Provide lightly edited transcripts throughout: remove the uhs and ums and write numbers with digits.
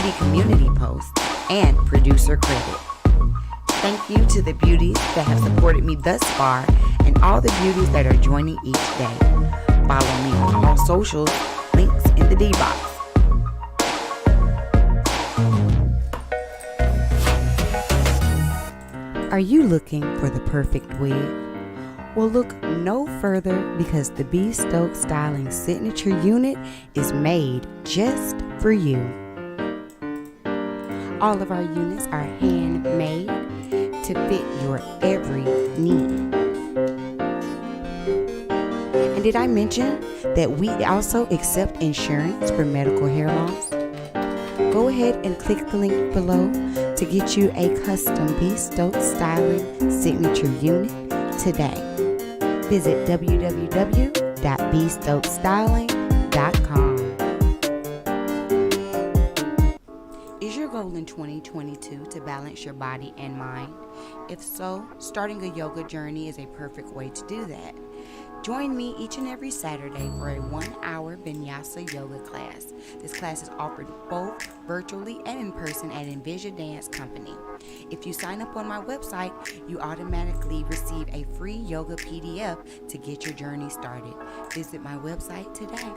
beauty community post, and producer credit. Thank you to the beauties that have supported me thus far and all the beauties that are joining each day. Follow me on all socials, links in the D-box. Are you looking for the perfect wig? Well, look no further because the Stokes Styling Signature Unit is made just for you. All of our units are handmade to fit your every need. And did I mention that we also accept insurance for medical hair loss? Go ahead and click the link below to get you a custom Stokes Styling Signature Unit today. Visit www.bestokestyling.com. Is your goal in 2022 to balance your body and mind? If so, starting a yoga journey is a perfect way to do that. Join me each and every Saturday for a 1-hour vinyasa yoga class. This class is offered both virtually and in person at Envision Dance Company. If you sign up on my website, you automatically receive a free yoga PDF to get your journey started. Visit my website today.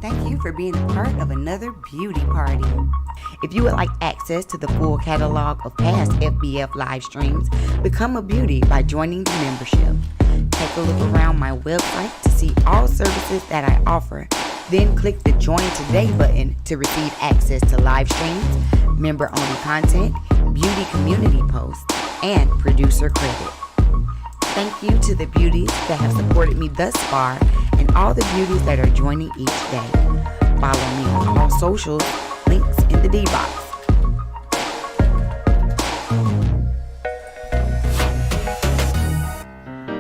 Thank you for being a part of another beauty party. If you would like access to the full catalog of past FBF live streams, become a beauty by joining the membership. Take a look around my website to see all services that I offer. Then click the Join Today button to receive access to live streams, member-only content, beauty community posts, and producer credit. Thank you to the beauties that have supported me thus far and all the beauties that are joining each day. Follow me on all socials, links in the D-box.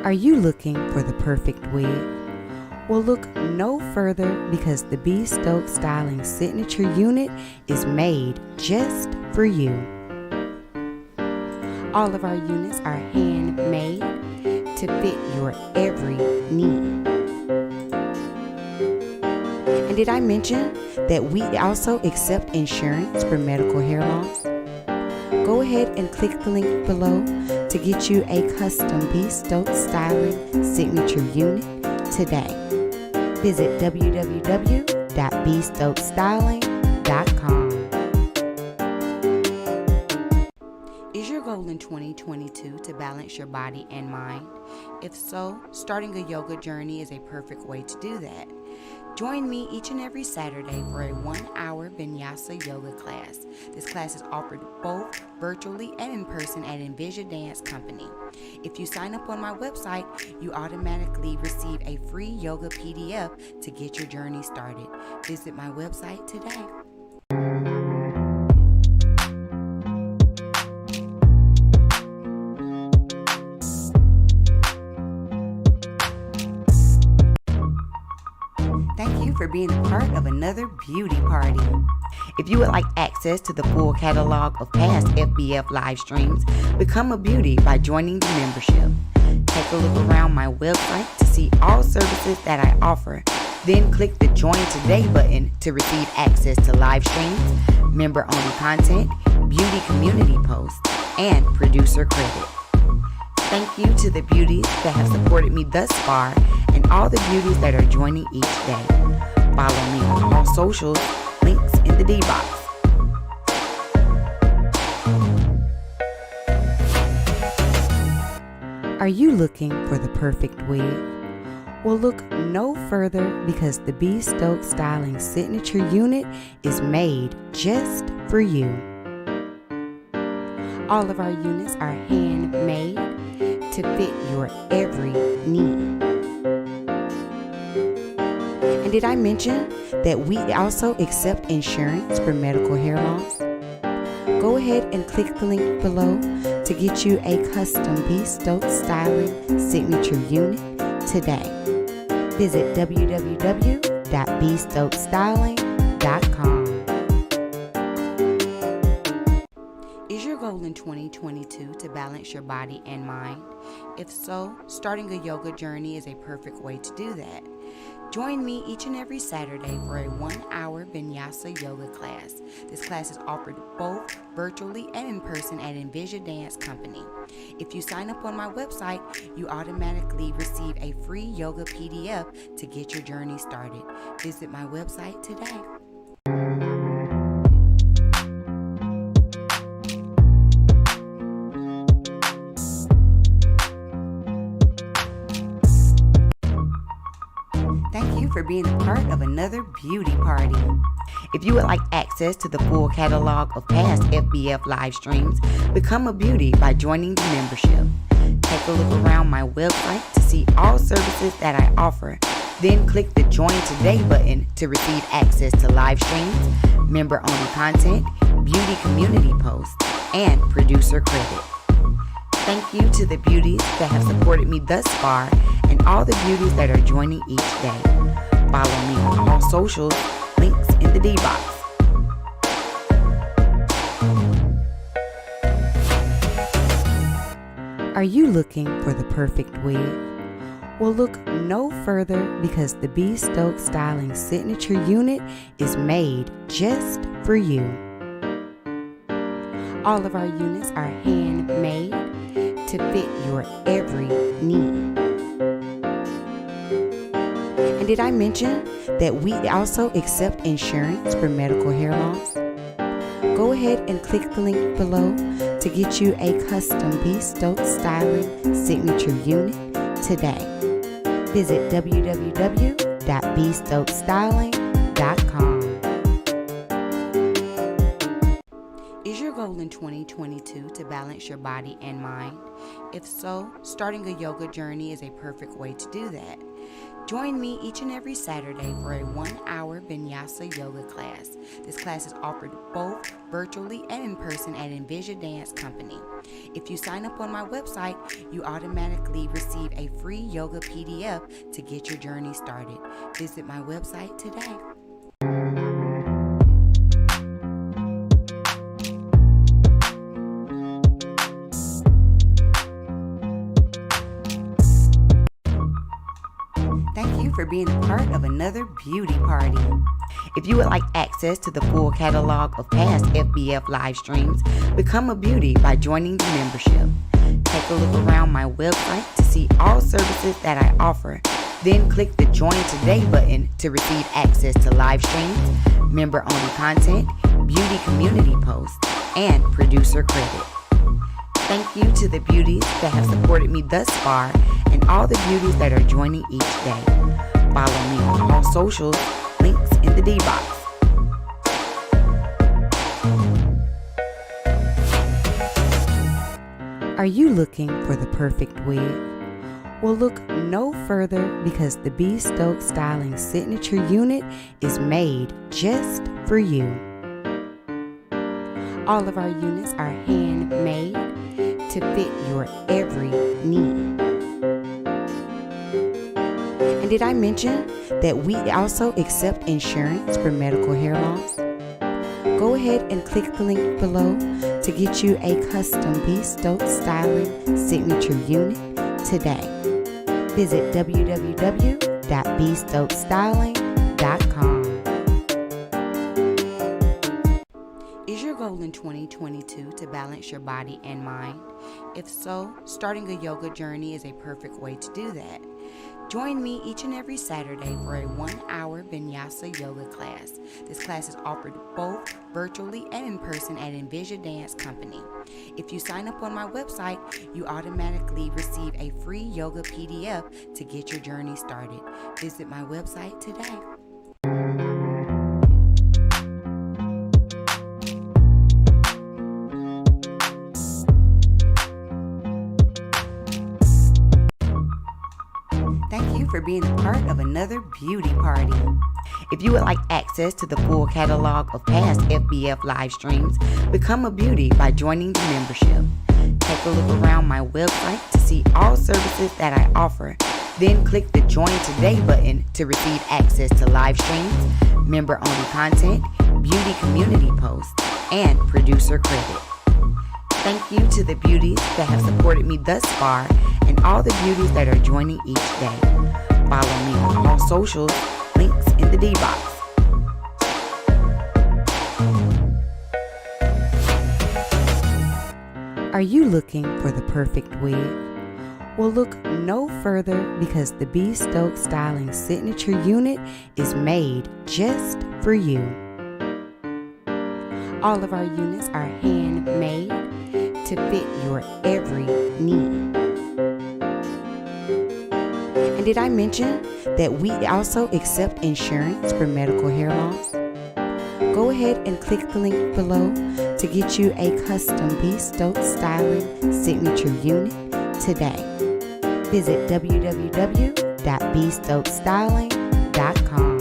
Are you looking for the perfect wig? Well, look no further because the Stokes Styling Signature Unit is made just for you. All of our units are handmade to fit your every need. And did I mention that we also accept insurance for medical hair loss? Go ahead and click the link below to get you a custom Stokes Styling Signature Unit today. Visit www.bestokestyling.com. Is your goal in 2022 to balance your body and mind? If so, starting a yoga journey is a perfect way to do that. Join me each and every Saturday for a 1-hour vinyasa yoga class. This class is offered both virtually and in person at Envision Dance Company. If you sign up on my website, you automatically receive a free yoga PDF to get your journey started. Visit my website today. Thank you for being a part of another beauty party. If you would like access to the full catalog of past FBF live streams, become a beauty by joining the membership. Take a look around my website to see all services that I offer. Then click the Join Today button to receive access to live streams, member-only content, beauty community posts, and producer credit. Thank you to the beauties that have supported me thus far and all the beauties that are joining each day. Follow me on all socials, links in the D-box. Are you looking for the perfect wig? Well, look no further because the Stokes Styling Signature Unit is made just for you. All of our units are handmade to fit your every need. And did I mention that we also accept insurance for medical hair loss? Go ahead and click the link below to get you a custom Stokes Styling Signature Unit today. Visit www.bestokestyling.com. Is your goal goal in 2022 to balance your body and mind? If so, starting a yoga journey is a perfect way to do that. Join me each and every Saturday for a 1-hour vinyasa yoga class. This class is offered both virtually and in person at Envision Dance Company. If you sign up on my website, you automatically receive a free yoga PDF to get your journey started. Visit my website today. Thank you for being a part of another beauty party. If you would like access to the full catalog of past FBF live streams, become a beauty by joining the membership. Take a look around my website to see all services that I offer. Then click the Join Today button to receive access to live streams, member-only content, beauty community posts, and producer credit. Thank you to the beauties that have supported me thus far and all the beauties that are joining each day. Follow me on all socials, links in the D-box. Are you looking for the perfect wig? Well, look no further because the Stokes Styling Signature Unit is made just for you. All of our units are handmade to fit your every need. And did I mention that we also accept insurance for medical hair loss? Go ahead and click the link below to get you a custom Stokes Styling Signature Unit today. Visit www.bestokesstyling.com. Is your goal in 2022 to balance your body and mind? If so, starting a yoga journey is a perfect way to do that. Join me each and every Saturday for a 1-hour vinyasa yoga class. This class is offered both virtually and in person at Envision Dance Company. If you sign up on my website, you automatically receive a free yoga PDF to get your journey started. Visit my website today. Thank you for being a part of another beauty party. If you would like access to the full catalog of past FBF live streams, become a beauty by joining the membership. Take a look around my website to see all services that I offer. Then click the Join Today button to receive access to live streams, member-only content, beauty community posts, and producer credit. Thank you to the beauties that have supported me thus far and all the beauties that are joining each day. Follow me on all socials, links in the D-box. Are you looking for the perfect wig? Well, look no further because the Stokes Styling Signature Unit is made just for you. All of our units are handmade to fit your every need. And did I mention that we also accept insurance for medical hair loss? Go ahead and click the link below to get you a custom Stokes Styling Signature Unit today. Visit www.bestokesstyling.com. Is your goal in 2022 to balance your body and mind? If so, starting a yoga journey is a perfect way to do that. Join me each and every Saturday for a 1-hour vinyasa yoga class. This class is offered both virtually and in person at Envision Dance Company. If you sign up on my website, you automatically receive a free yoga PDF to get your journey started. Visit my website today. Thank you for being a part of another beauty party. If you would like access to the full catalog of past FBF live streams, become a beauty by joining the membership. Take a look around my website to see all services that I offer. Then click the Join Today button to receive access to live streams, member-only content, beauty community posts, and producer credit. Thank you to the beauties that have supported me thus far and all the beauties that are joining each day. Follow me on all socials, links in the D-box. Are you looking for the perfect wig? Well, look no further because the Stokes Styling Signature Unit is made just for you. All of our units are handmade to fit your every need. And did I mention that we also accept insurance for medical hair loss? Go ahead and click the link below to get you a custom Stokes Styling Signature Unit today. Visit www.bestokesstyling.com.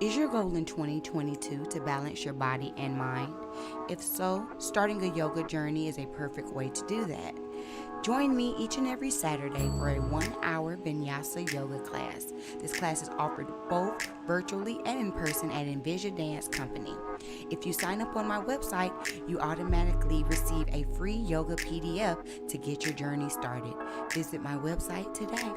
Is your goal in 2022 to balance your body and mind? If so, starting a yoga journey is a perfect way to do that. Join me each and every Saturday for a 1-hour vinyasa yoga class. This class is offered both virtually and in person at Envision Dance Company. If you sign up on my website, you automatically receive a free yoga PDF to get your journey started. Visit my website today.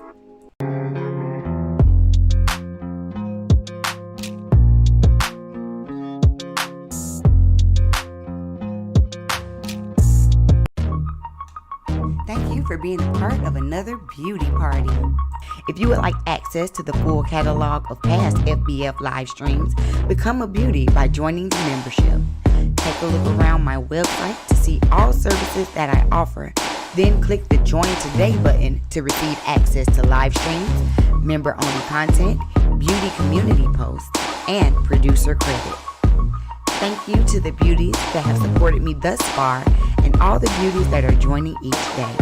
Thank you for being a part of another beauty party. If you would like access to the full catalog of past FBF live streams, become a beauty by joining the membership. Take a look around my website to see all services that I offer. Then click the Join Today button to receive access to live streams, member-only content, beauty community posts, and producer credit. Thank you to the beauties that have supported me thus far and all the beauties that are joining each day.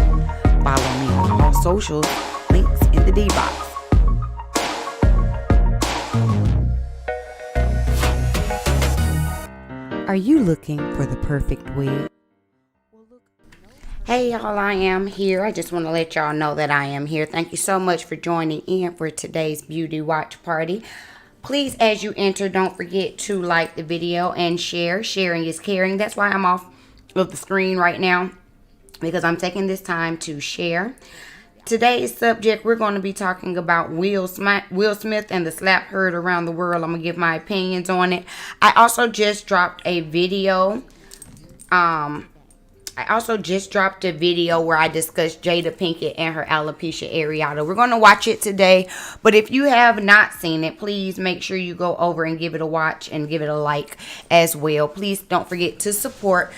Follow me on all socials, links in the D-box. Are you looking for the perfect wig? Hey y'all, I am here. I just want to let y'all know that I am here. Thank you so much for joining in for today's beauty watch party. Please, as you enter, don't forget to like the video and share. Sharing is caring. That's why I'm off of the screen right now, because I'm taking this time to share. Today's subject, we're going to be talking about Will Smith and the slap heard around the world. I'm going to give my opinions on it. I also just dropped a video. Where I discussed Jada Pinkett and her alopecia areata. We're going to watch it today, but if you have not seen it, please make sure you go over and give it a watch and give it a like as well. Please don't forget to support.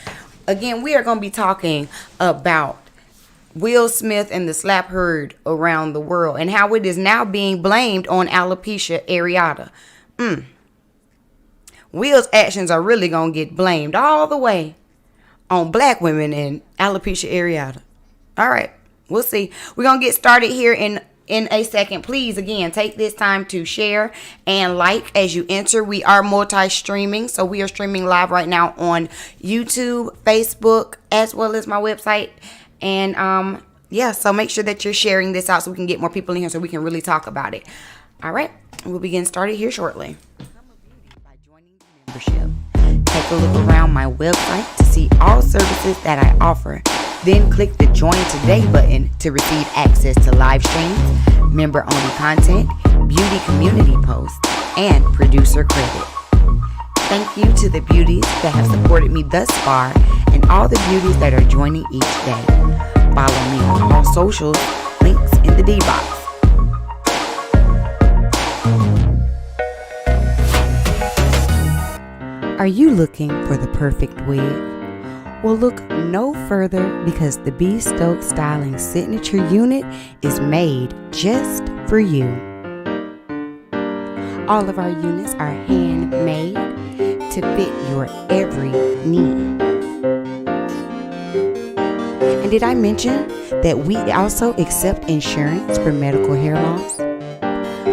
Again, we are going to be talking about Will Smith and the slap heard around the world and how it is now being blamed on alopecia areata. Will's actions are really going to get blamed all the way on black women and alopecia areata. All right, we'll see. We're going to get started here in a second. Please, again, take this time to share and like as you enter. We are multi-streaming, so we are streaming live right now on YouTube, Facebook, as well as my website. And so make sure that you're sharing this out so we can get more people in here so we can really talk about it. All right, we'll be getting started here shortly. By joining the membership. Take a look around my website to see all services that I offer. Then click the Join Today button to receive access to live streams, member-only content, beauty community posts, and producer credit. Thank you to the beauties that have supported me thus far and all the beauties that are joining each day. Follow me on all socials, links in the D-box. Are you looking for the perfect wig? Well, look no further because the Stokes Styling Signature Unit is made just for you. All of our units are handmade to fit your every need. And did I mention that we also accept insurance for medical hair loss?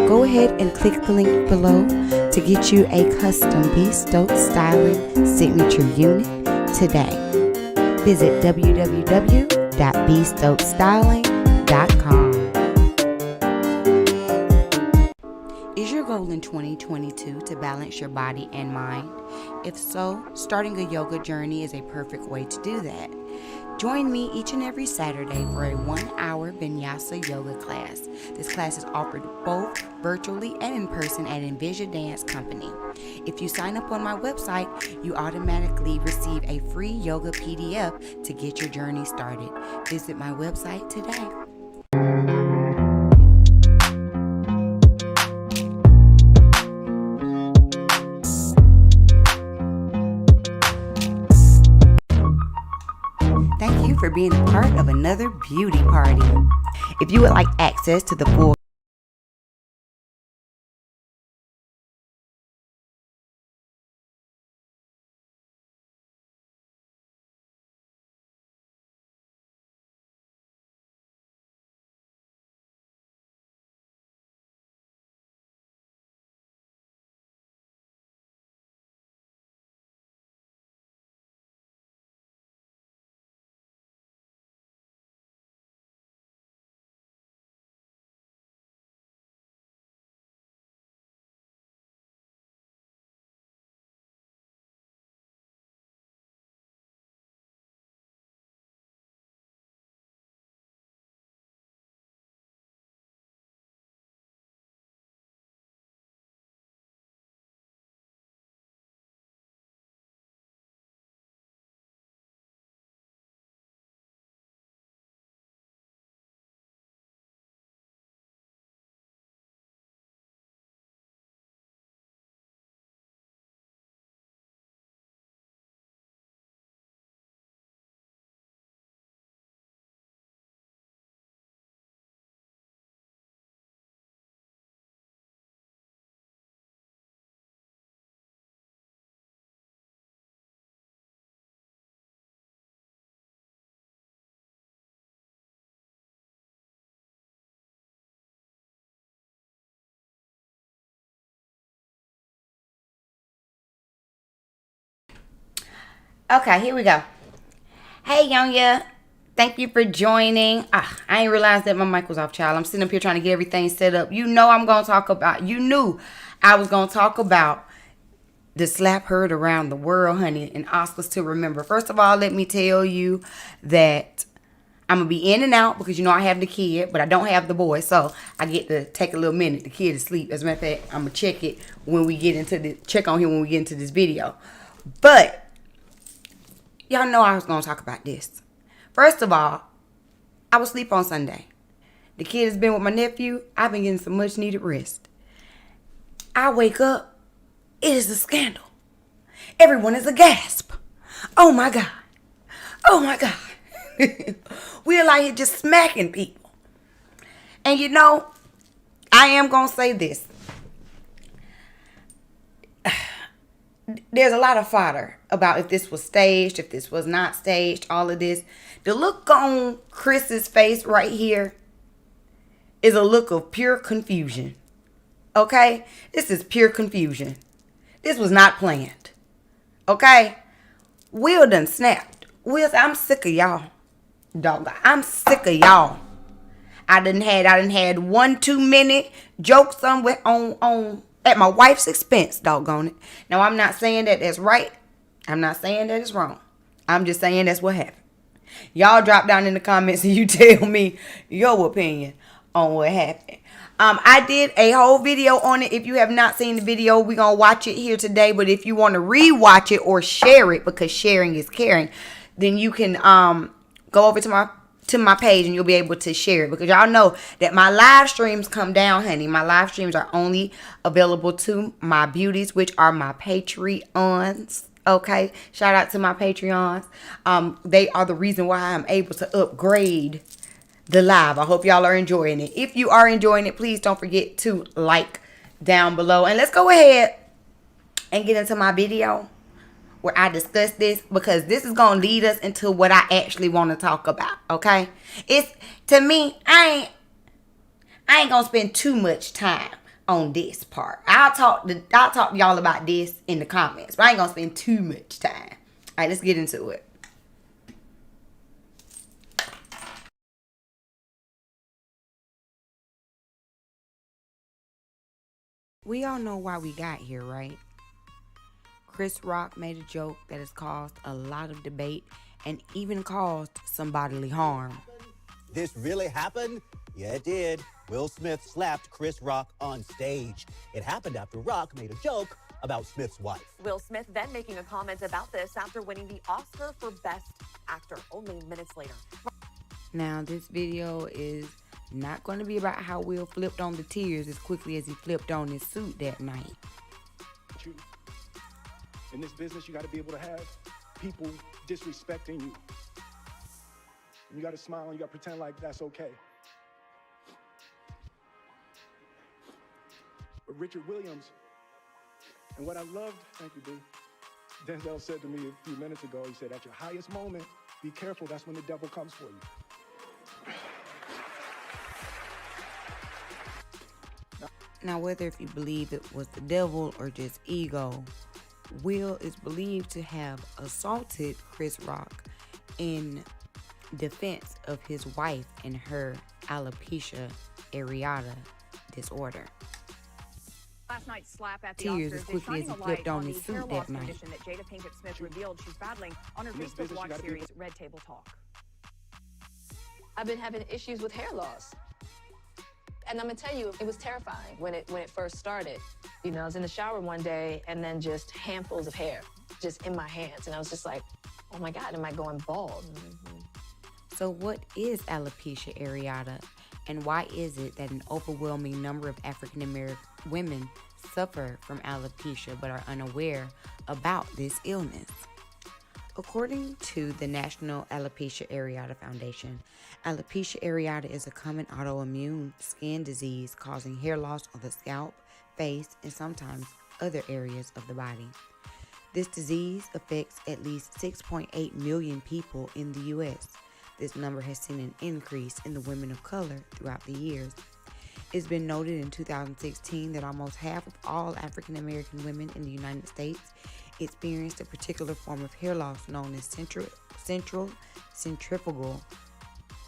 Go ahead and click the link below to get you a custom Stokes Styling Signature Unit today. Visit www.bestokesstyling.com. Is your goal in 2022 to balance your body and mind? If so, starting a yoga journey is a perfect way to do that. Join me each and every Saturday for a 1-hour vinyasa yoga class. This class is offered both virtually and in person at Envision Dance Company. If you sign up on my website, you automatically receive a free yoga PDF to get your journey started. Visit my website today. Thank you for being a part of another beauty party. If you would like access to the full Okay, here we go. Hey, Yonya. Thank you for joining. I ain't realized that my mic was off, child. I'm sitting up here trying to get everything set up. You know I'm going to talk about, you knew I was going to talk about the slap heard around the world, honey, and Oscars to remember. First of all, let me tell you that I'm going to be in and out because, you know, I have the kid, but I don't have the boy. So I get to take a little minute. The kid is asleep. As a matter of fact, I'm going to check it when we get into the, check on him when we get into this video. But y'all know I was going to talk about this. First of all, I was asleep on Sunday. The kid has been with my nephew. I've been getting some much needed rest. I wake up. It is a scandal. Everyone is a gasp. Oh my God. Oh my God. We're like here just smacking people. And you know, I am going to say this. There's a lot of fodder about if this was staged, if this was not staged, all of this. The look on Chris's face right here is a look of pure confusion. Okay? This is pure confusion. This was not planned. Okay? Will done snapped. Will, I'm sick of y'all. Dog, I'm sick of y'all. I done had 1 2-minute jokes on at my wife's expense, doggone it. Now, I'm not saying that that's right. I'm not saying that it's wrong. I'm just saying that's what happened. Y'all drop down in the comments and you tell me your opinion on what happened. I did a whole video on it. If you have not seen the video, we're going to watch it here today. But if you want to rewatch it or share it, because sharing is caring, then you can go over to my page and you'll be able to share it, because y'all know that my live streams come down, honey. My live streams are only available to my beauties, which are my Patreons. Okay, shout out to my Patreons. They are the reason why I'm able to upgrade the live. I hope y'all are enjoying it. If you are enjoying it, please don't forget to like down below, and let's go ahead and get into my video where I discuss this, because this is going to lead us into what I actually want to talk about, okay? It's, to me, I ain't going to spend too much time on this part. I'll talk to y'all about this in the comments, but I ain't going to spend too much time. All right, let's get into it. We all know why we got here, right? Chris Rock made a joke that has caused a lot of debate and even caused some bodily harm. This really happened? Yeah, it did. Will Smith slapped Chris Rock on stage. It happened after Rock made a joke about Smith's wife. Will Smith then making a comment about this after winning the Oscar for Best Actor only minutes later. Now, this video is not going to be about how Will flipped on the tears as quickly as he flipped on his suit that night. In this business, you got to be able to have people disrespecting you. And you got to smile and you got to pretend like that's okay. But Richard Williams, and what I loved, thank you, B. Denzel said to me a few minutes ago, he said, at your highest moment, be careful, that's when the devil comes for you. Now, whether if you believe it was the devil or just ego, Will is believed to have assaulted Chris Rock in defense of his wife and her alopecia areata disorder. Last night's slap at the Tears Oscars as quickly as he is shining a flipped light on on his the suit hair that loss night. condition that Jada Pinkett-Smith revealed she's battling on her In this Facebook business, you Watch gotta be- series Red Table Talk. I've been having issues with hair loss. And I'm gonna tell you, it was terrifying when it first started. You know, I was in the shower one day and then just handfuls of hair just in my hands. And I was just like, oh my God, am I going bald? So what is alopecia areata, and why is it that an overwhelming number of African American women suffer from alopecia but are unaware about this illness? According to the National Alopecia Areata Foundation, alopecia areata is a common autoimmune skin disease causing hair loss on the scalp, face, and sometimes other areas of the body. This disease affects at least 6.8 million people in the U.S. This number has seen an increase in the women of color throughout the years. It's been noted in 2016 that almost half of all African American women in the United States experienced a particular form of hair loss known as centrifugal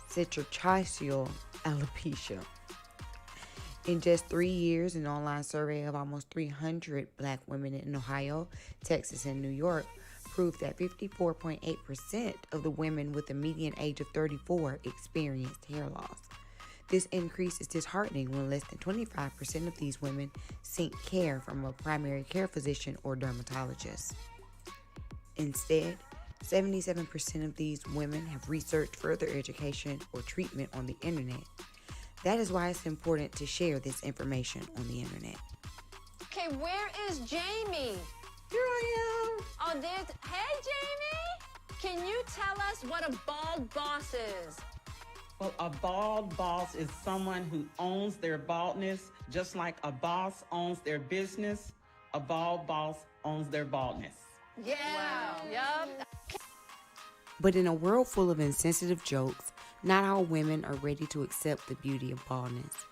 cicatricial alopecia. In just 3 years, an online survey of almost 300 black women in Ohio, Texas, and New York proved that 54.8% of the women with a median age of 34 experienced hair loss. This increase is disheartening when less than 25% of these women seek care from a primary care physician or dermatologist. Instead, 77% of these women have researched further education or treatment on the internet. That is why it's important to share this information on the internet. Okay, where is Jamie? Here I am. Oh, there's, hey Jamie! Can you tell us what a bald boss is? Well, a bald boss is someone who owns their baldness, just like a boss owns their business. A bald boss owns their baldness. Yeah. Wow. Yup. But in a world full of insensitive jokes, not all women are ready to accept the beauty of baldness.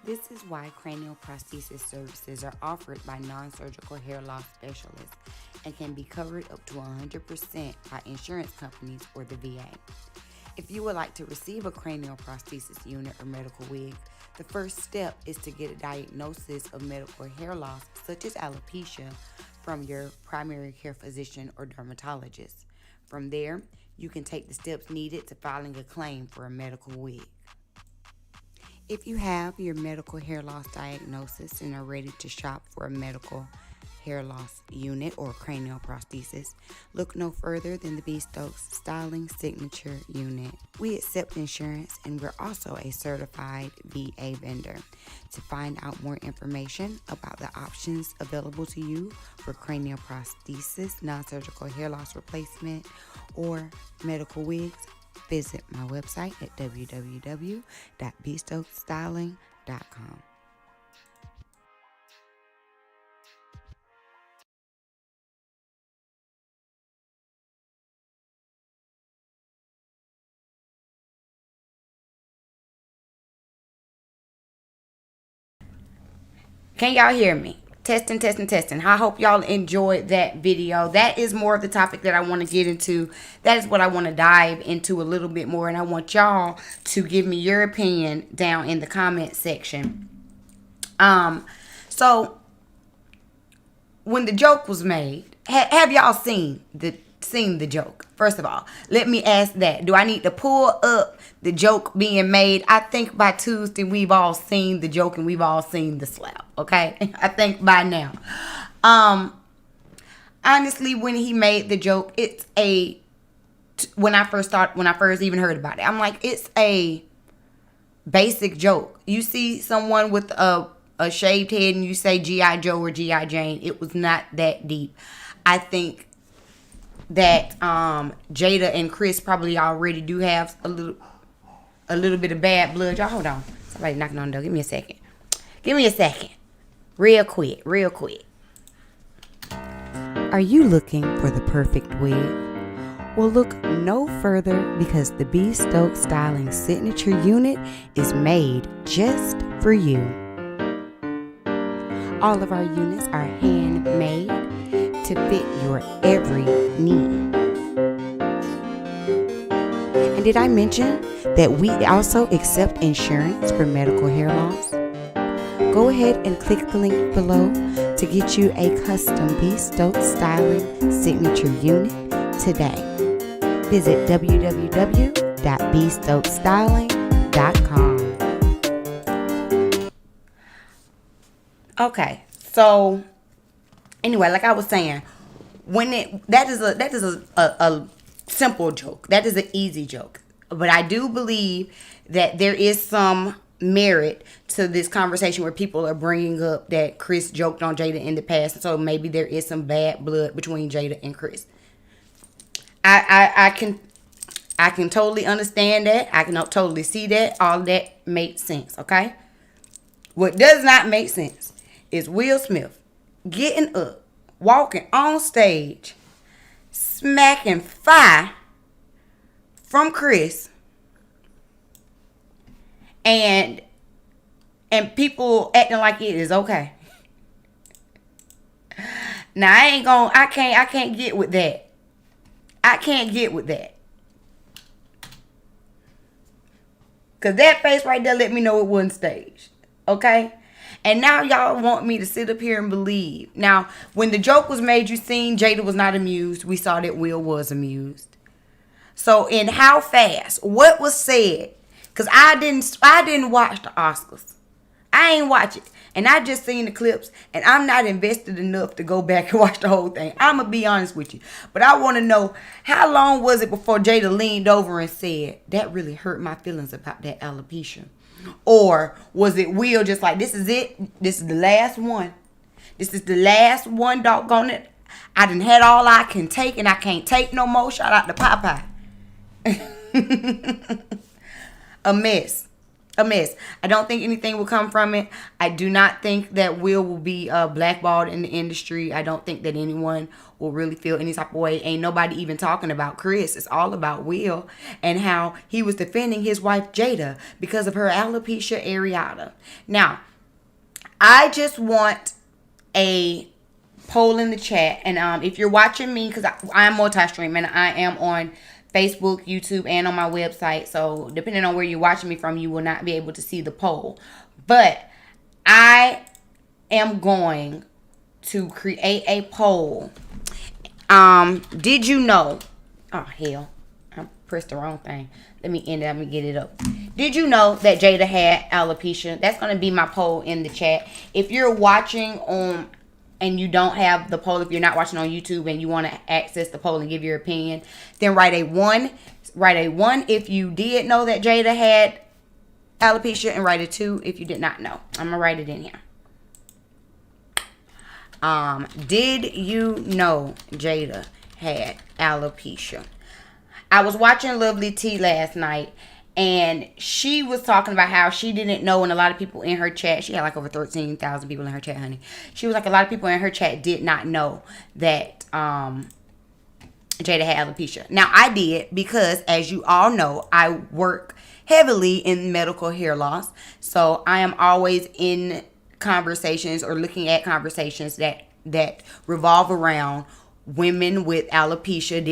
This is why cranial prosthesis services are offered by non-surgical hair loss specialists and can be covered up to 100% by insurance companies or the VA. If you would like to receive a cranial prosthesis unit or medical wig, the first step is to get a diagnosis of medical hair loss, such as alopecia, from your primary care physician or dermatologist. From there, you can take the steps needed to filing a claim for a medical wig. If you have your medical hair loss diagnosis and are ready to shop for a medical hair loss unit or cranial prosthesis, look no further than the Stokes Styling Signature Unit. We accept insurance and we're also a certified VA vendor. To find out more information about the options available to you for cranial prosthesis, non-surgical hair loss replacement, or medical wigs, visit my website at www.bestokestyling.com. Can y'all hear me? Testing. I hope y'all enjoyed that video. That is more of the topic that I want to get into. That is what I want to dive into a little bit more. And I want y'all to give me your opinion down in the comment section. So when the joke was made, have y'all seen the joke? First of all, let me ask that. Do I need to pull up the joke being made? I think by Tuesday we've all seen the joke and we've all seen the slap. Okay, I think by now. Honestly, when he made the joke, it's when I first even heard about it, I'm like, it's a basic joke. You see someone with a shaved head and you say G.I. Joe or G.I. Jane. It was not that deep. I think that Jada and Chris probably already do have a little bit of bad blood. Y'all hold on. Somebody knocking on the door. Give me a second. Real quick. Are you looking for the perfect wig? Well, look no further, because the B. Stokes Styling Signature Unit is made just for you. All of our units are handmade to fit your every need. And did I mention that we also accept insurance for medical hair loss? Go ahead and click the link below to get you a custom B. Stokes Styling Signature Unit today. Visit www.bstokestyling.com. Okay, so anyway, like I was saying, that is a simple joke. That is an easy joke. But I do believe that there is some merit to this conversation where people are bringing up that Chris joked on Jada in the past, so maybe there is some bad blood between Jada and Chris. I can totally understand that. I can totally see that. All that makes sense, okay? What does not make sense is Will Smith getting up, walking on stage, smacking fire from Chris, and people acting like it is okay. Now I can't get with that. I can't get with that. Cause that face right there let me know it wasn't staged. Okay? And now y'all want me to sit up here and believe. Now, when the joke was made, you seen Jada was not amused. We saw that Will was amused. So in how fast? What was said? Cause I didn't watch the Oscars. I ain't watch it. And I just seen the clips, and I'm not invested enough to go back and watch the whole thing. I'm going to be honest with you. But I want to know, how long was it before Jada leaned over and said, that really hurt my feelings about that alopecia? Or was it Will just like, this is it? This is the last one. This is the last one, doggone it. I done had all I can take, and I can't take no more. Shout out to Popeye. A mess. I don't think anything will come from it. I do not think that Will be blackballed in the industry. I don't think that anyone will really feel any type of way. Ain't nobody even talking about Chris. It's all about Will and how he was defending his wife Jada because of her alopecia areata. Now, I just want a poll in the chat. And if you're watching me, because I'm multi-streaming, I am on Facebook, YouTube, and on my website. So depending on where you're watching me from, you will not be able to see the poll. But I am going to create a poll. Did you know? Oh, hell. I pressed the wrong thing. Let me end it. Let me get it up. Did you know that Jada had alopecia? That's going to be my poll in the chat. If you're watching on and you don't have the poll, if you're not watching on YouTube and you want to access the poll and give your opinion, then write a 1. Write a 1 if you did know that Jada had alopecia, and write a 2 if you did not know. I'm going to write it in here. Did you know Jada had alopecia? I was watching Lovely T last night, and she was talking about how she didn't know, and a lot of people in her chat, she had like over 13,000 people in her chat, honey. She was like, a lot of people in her chat did not know that Jada had alopecia. Now, I did, because as you all know, I work heavily in medical hair loss. So I am always in conversations or looking at conversations that revolve around women with alopecia,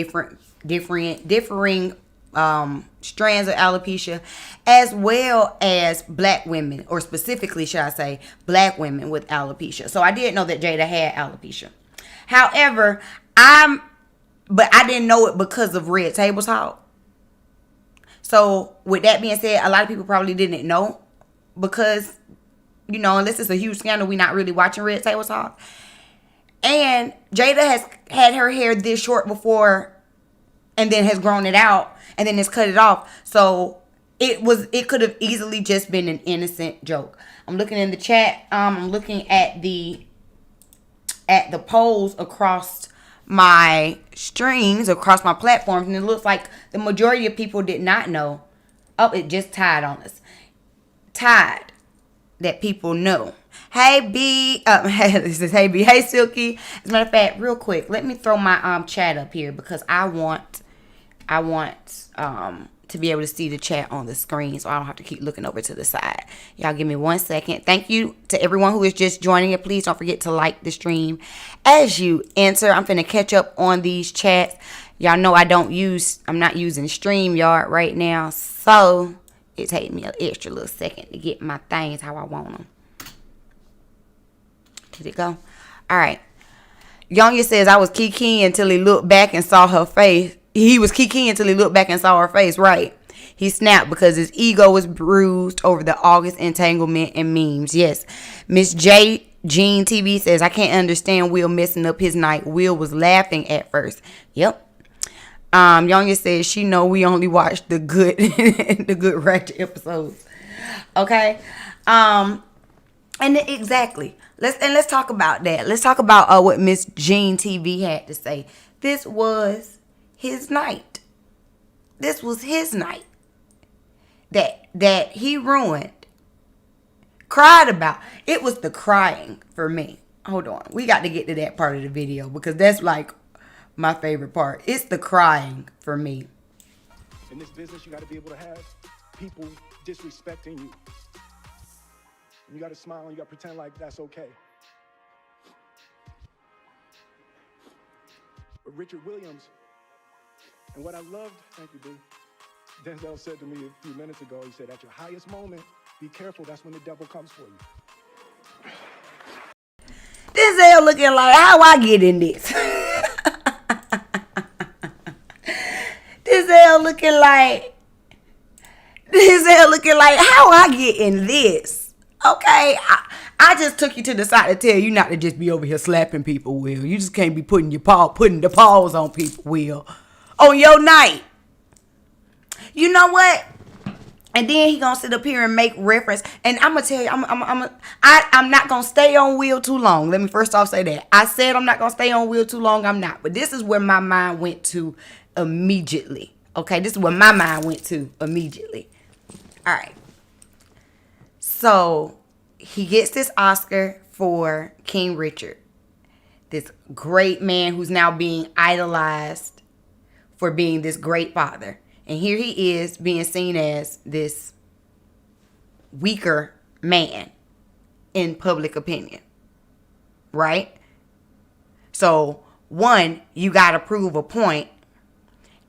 differing strands of alopecia, as well as black women, or specifically, should I say, black women with alopecia. So I did know that Jada had alopecia. However, but I didn't know it because of Red Table Talk. So with that being said, a lot of people probably didn't know because, unless it's a huge scandal, we're not really watching Red Table Talk. And Jada has had her hair this short before and then has grown it out and then has cut it off. So it could have easily just been an innocent joke. I'm looking in the chat. I'm looking at the polls across my streams, across my platforms, and it looks like the majority of people did not know. Oh, it just tied on us. Tied that people know. Hey B, this is Hey B. Hey Silky. As a matter of fact, real quick, let me throw my chat up here because I want to be able to see the chat on the screen, so I don't have to keep looking over to the side. Y'all give me 1 second. Thank you to everyone who is just joining it. Please don't forget to like the stream as you enter. I'm finna catch up on these chats. Y'all know I'm not using StreamYard right now, so it takes me an extra little second to get my things how I want them. Did it go? All right. Yonya says, I was kikiing until he looked back and saw her face. He was kikiing until he looked back and saw her face. Right. He snapped because his ego was bruised over the August entanglement and memes. Yes. Miss J. Jean TV says, I can't understand Will messing up his night. Will was laughing at first. Yep. Yonya says she know we only watch the good the good ratchet episodes. Okay. And exactly. Let's talk about that. Let's talk about what Miss Jean TV had to say. This was his night. This was his night that he ruined. Cried about. It was the crying for me. Hold on. We got to get to that part of the video because that's like my favorite part. It's the crying for me. In this business, you got to be able to have people disrespecting you. And you got to smile and you got to pretend like that's okay. But Richard Williams, and what I loved, thank you, Boo. Denzel said to me a few minutes ago, he said, at your highest moment, be careful, that's when the devil comes for you. Denzel looking like, how I get in this? Denzel looking like, how I get in this? Okay, I just took you to the side to tell you not to just be over here slapping people, Will. You just can't be putting the paws on people, Will. On your night. You know what? And then he gonna sit up here and make reference. And I'm gonna tell you, I'm not gonna stay on Will too long. Let me first off say that. I said I'm not gonna stay on Will too long. I'm not. But this is where my mind went to immediately. Okay, this is where my mind went to immediately. All right. So he gets this Oscar for King Richard, this great man who's now being idolized for being this great father. And here he is being seen as this weaker man in public opinion. Right? So, one, you got to prove a point.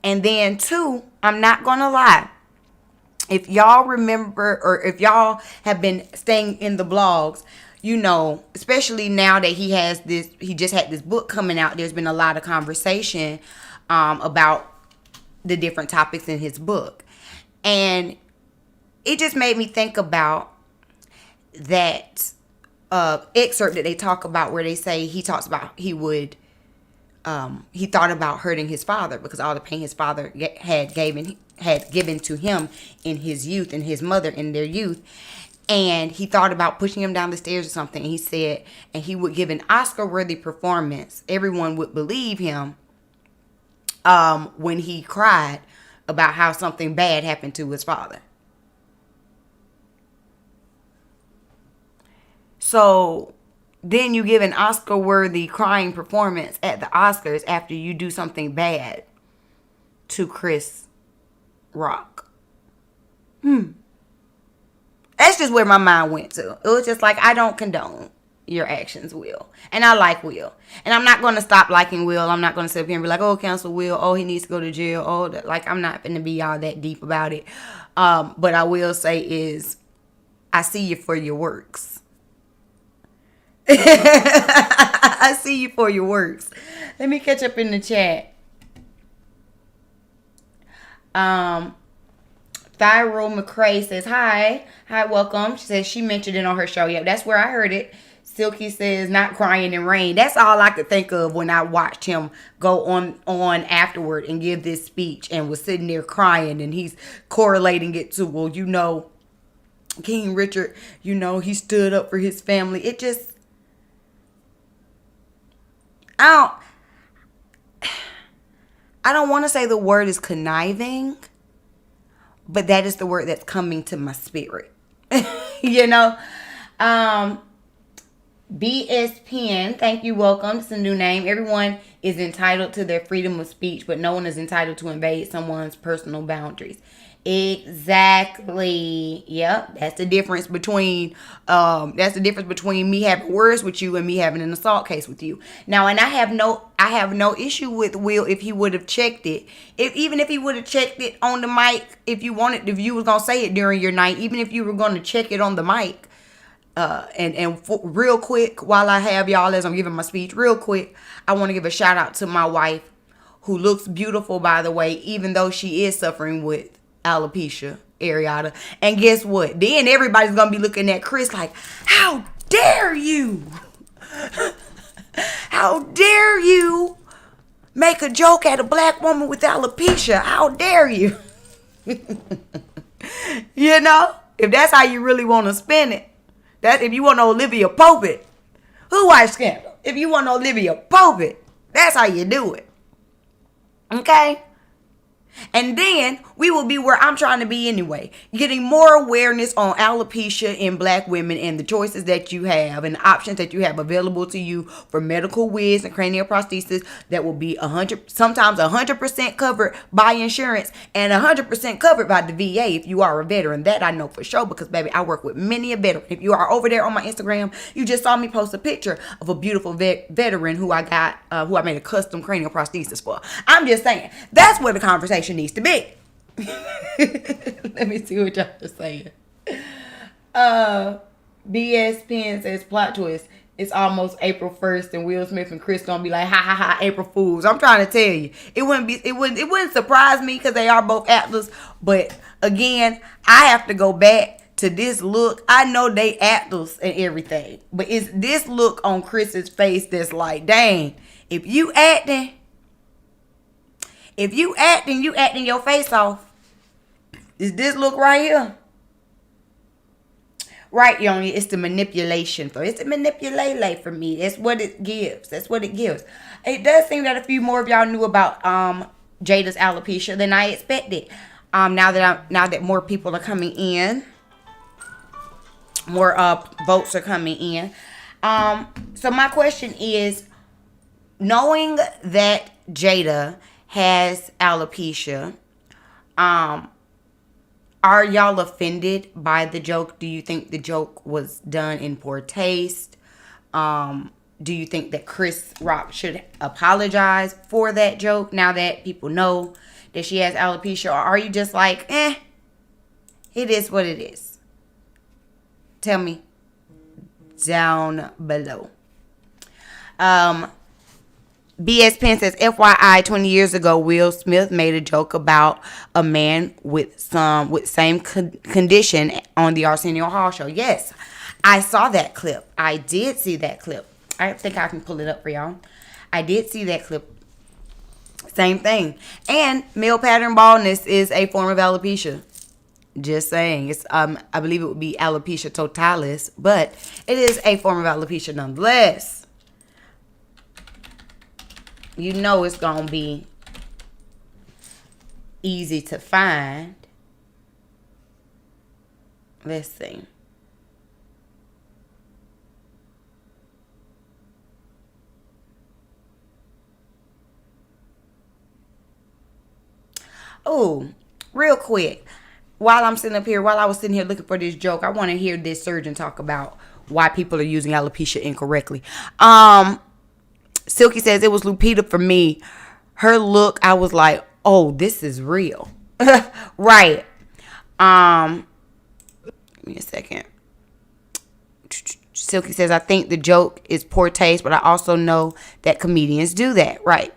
And then two, I'm not going to lie. If y'all remember, or if y'all have been staying in the blogs, you know, especially now that he just had this book coming out, there's been a lot of conversation about the different topics in his book. And it just made me think about that excerpt that they talk about where they say he talks about he thought about hurting his father because all the pain his father had given to him in his youth and his mother in their youth. And he thought about pushing him down the stairs or something. He said, and he would give an Oscar-worthy performance. Everyone would believe him when he cried about how something bad happened to his father. So then you give an Oscar-worthy crying performance at the Oscars after you do something bad to Chris Rock. That's just where my mind went to. It was just like, I don't condone your actions will. And I like Will. And I'm not going to stop liking Will. I'm not going to sit up here and be like, oh, cancel Will. Oh, he needs to go to jail. Oh, like, I'm not going to be all that deep about it. But I will say is, I see you for your works. I see you for your works. Let me catch up in the chat. Thyro McCrae says, hi, welcome. She says she mentioned it on her show. Yep, that's where I heard it. Silky says, not crying in rain. That's all I could think of when I watched him go on afterward and give this speech and was sitting there crying, and he's correlating it to, well, you know, King Richard, you know, he stood up for his family. It just, I don't want to say the word is conniving, but that is the word that's coming to my spirit. You know? BSPN, thank you, welcome. It's a new name. Everyone is entitled to their freedom of speech, but no one is entitled to invade someone's personal boundaries. Exactly. Yep. That's the difference between me having words with you and me having an assault case with you. Now, and I have no issue with Will if he would have checked it. Even if he would have checked it on the mic, if you was gonna say it during your night, even if you were gonna check it on the mic. Real quick, while I have y'all as I'm giving my speech, real quick, I want to give a shout out to my wife, who looks beautiful, by the way, even though she is suffering with alopecia areata. And guess what? Then everybody's gonna be looking at Chris like, how dare you? How dare you make a joke at a black woman with alopecia? How dare you? You know, if that's how you really want to spin it. That if you want Olivia Pope it, who watched Scandal? If you want Olivia Pope it, that's how you do it. Okay? And then we will be where I'm trying to be anyway. Getting more awareness on alopecia in black women and the choices that you have and the options that you have available to you for medical wigs and cranial prosthesis that will be sometimes 100% covered by insurance and 100% covered by the VA if you are a veteran. That I know for sure because, baby, I work with many a veteran. If you are over there on my Instagram, you just saw me post a picture of a beautiful veteran who I made a custom cranial prosthesis for. I'm just saying, that's where the conversation needs to be. Let me see what y'all are saying. BSPN says plot twist. It's almost April 1st and Will Smith and Chris gonna be like, ha ha ha, April Fools. I'm trying to tell you. It wouldn't surprise me because they are both actors. But again, I have to go back to this look. I know they actors and everything. But it's this look on Chris's face that's like, dang, if you acting, you acting your face off. Is this look right here? Right, Yoni, it's the manipulation. So it's the manipulate for me. That's what it gives. It does seem that a few more of y'all knew about Jada's alopecia than I expected. Now that more people are coming in, more votes are coming in. So my question is, knowing that Jada has alopecia, are y'all offended by the joke? Do you think the joke was done in poor taste? Do you think that Chris Rock should apologize for that joke now that people know that she has alopecia? Or are you just like, it is what it is? Tell me down below. BS Penn says, FYI, 20 years ago, Will Smith made a joke about a man with same condition on the Arsenio Hall show. Yes, I saw that clip. I did see that clip. I think I can pull it up for y'all. I did see that clip. Same thing. And male pattern baldness is a form of alopecia. Just saying. It's I believe it would be alopecia totalis, but it is a form of alopecia nonetheless. You know it's going to be easy to find. Let's see. Oh, real quick. While I was sitting here looking for this joke, I want to hear this surgeon talk about why people are using alopecia incorrectly. Silky says it was Lupita for me. Her look, I was like, oh, this is real. Right. Give me a second. Silky says, I think the joke is poor taste, but I also know that comedians do that. Right.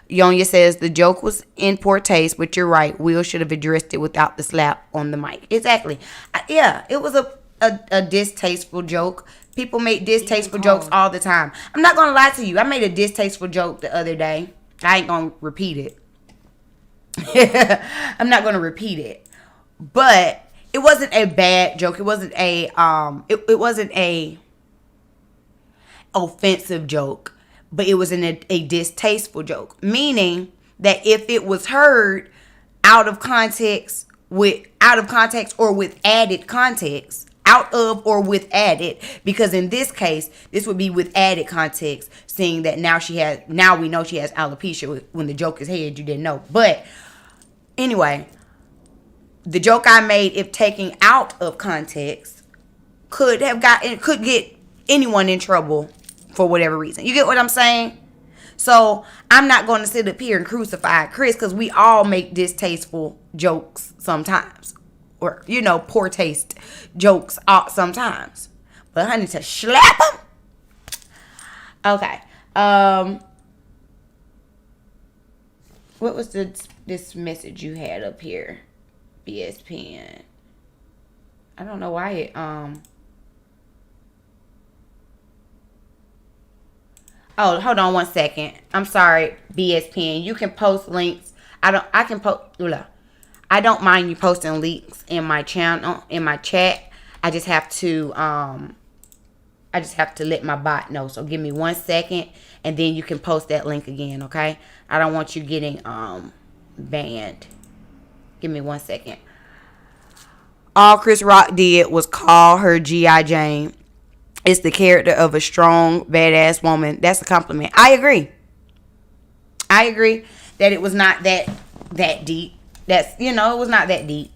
Yonya says the joke was in poor taste, but you're right. Will should have addressed it without the slap on the mic. Exactly. Yeah, it was a distasteful joke. People make distasteful jokes all the time. I'm not going to lie to you. I made a distasteful joke the other day. I ain't going to repeat it. I'm not going to repeat it. But it wasn't a bad joke. It wasn't a it wasn't a offensive joke, but it was a distasteful joke, meaning that if it was heard out of context or with added context, out of or with added, because in this case this would be with added context, seeing that now we know she has alopecia. When the joke is heard, you didn't know. But anyway, the joke I made, if taken out of context, could get anyone in trouble for whatever reason. You get what I'm saying? So I'm not going to sit up here and crucify Chris, because we all make distasteful jokes sometimes, or poor taste jokes sometimes. But honey, to slap him. Okay. What was this message you had up here? BSPN. I don't know why it Oh, hold on one second. I'm sorry, BSPN. You can post links. I don't mind you posting links in my channel, in my chat. I just have to let my bot know. So give me 1 second, and then you can post that link again, okay? I don't want you getting banned. Give me 1 second. All Chris Rock did was call her G.I. Jane. It's the character of a strong, badass woman. That's a compliment. I agree that it was not that deep. It was not that deep.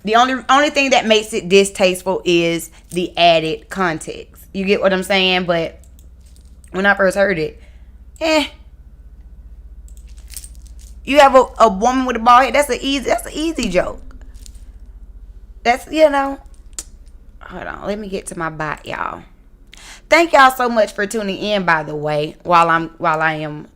The only thing that makes it distasteful is the added context. You get what I'm saying? But when I first heard it, you have a woman with a bald head. That's an easy joke. Hold on, let me get to my bot, y'all. Thank y'all so much for tuning in, by the way, while I am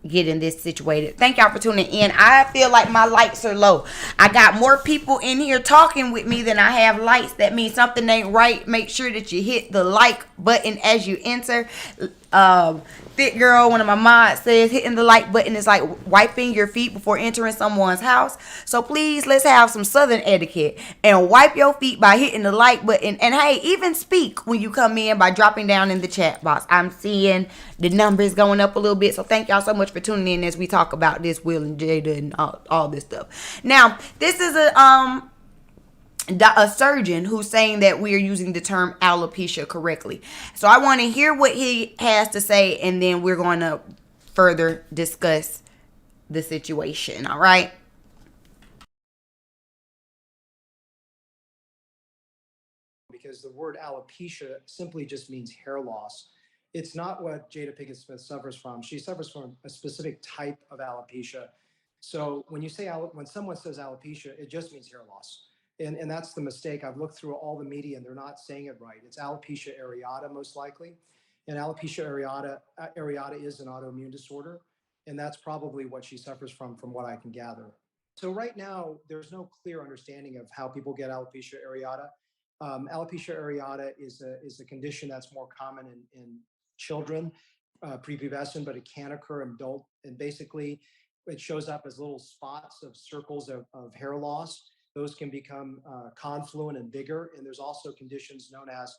getting this situated. Thank y'all for tuning in. I feel like my lights are low. I got more people in here talking with me than I have lights. That means something ain't right. Make sure that you hit the like button as you enter. Fit Girl, one of my mods, says hitting the like button is like wiping your feet before entering someone's house. So please, let's have some Southern etiquette and wipe your feet by hitting the like button. And hey, even speak when you come in by dropping down in the chat box. I'm seeing the numbers going up a little bit. So thank y'all so much for tuning in as we talk about this Will and Jada and all this stuff. Now, this is a surgeon who's saying that we are using the term alopecia correctly. So I want to hear what he has to say, and then we're going to further discuss the situation. All right. Because the word alopecia simply just means hair loss. It's not what Jada Pinkett-Smith suffers from. She suffers from a specific type of alopecia. So when someone says alopecia, it just means hair loss. And that's the mistake. I've looked through all the media and they're not saying it right. It's alopecia areata most likely. And alopecia areata is an autoimmune disorder. And that's probably what she suffers from what I can gather. So right now, there's no clear understanding of how people get alopecia areata. Alopecia areata is a condition that's more common in children, prepubescent, but it can occur in adult. And basically, it shows up as little spots of circles of hair loss. Those can become confluent and bigger. And there's also conditions known as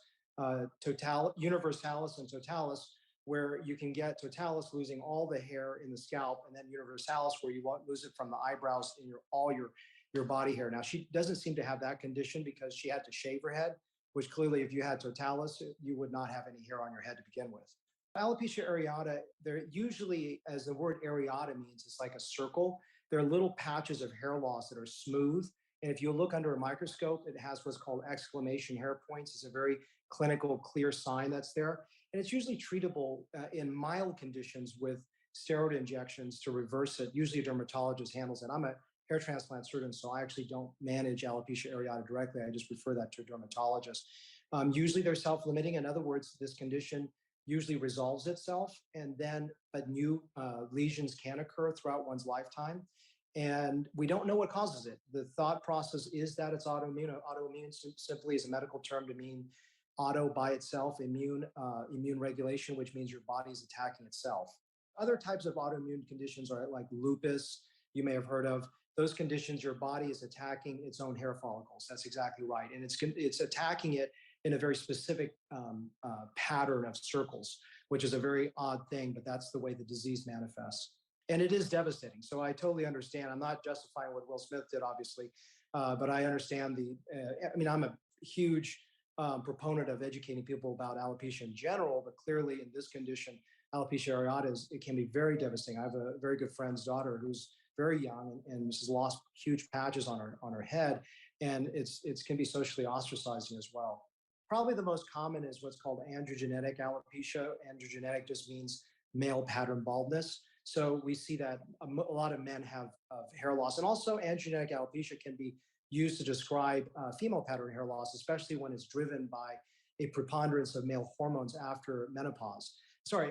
universalis and totalis, where you can get totalis, losing all the hair in the scalp, and then universalis, where you won't lose it from the eyebrows and all your body hair. Now, she doesn't seem to have that condition because she had to shave her head, which clearly, if you had totalis, you would not have any hair on your head to begin with. Alopecia areata, they're usually, as the word areata means, it's like a circle. They're little patches of hair loss that are smooth. And if you look under a microscope, it has what's called exclamation hair points. It's a very clinical clear sign that's there. And it's usually treatable in mild conditions with steroid injections to reverse it. Usually a dermatologist handles it. I'm a hair transplant surgeon, so I actually don't manage alopecia areata directly. I just refer that to a dermatologist. Usually they're self-limiting. In other words, this condition usually resolves itself, but new lesions can occur throughout one's lifetime. And we don't know what causes it. The thought process is that it's autoimmune. Autoimmune simply is a medical term to mean auto by itself, immune regulation, which means your body is attacking itself. Other types of autoimmune conditions are like lupus, you may have heard of. Those conditions, your body is attacking its own hair follicles. That's exactly right. And it's attacking it in a very specific pattern of circles, which is a very odd thing, but that's the way the disease manifests. And it is devastating. So I totally understand. I'm not justifying what Will Smith did, obviously, but I understand I'm a huge proponent of educating people about alopecia in general, but clearly in this condition, alopecia areata, it can be very devastating. I have a very good friend's daughter who's very young and has lost huge patches on her head, and it can be socially ostracizing as well. Probably the most common is what's called androgenetic alopecia. Androgenetic just means male pattern baldness. So we see that a lot of men have hair loss, and also androgenetic alopecia can be used to describe female pattern hair loss, especially when it's driven by a preponderance of male hormones after menopause. So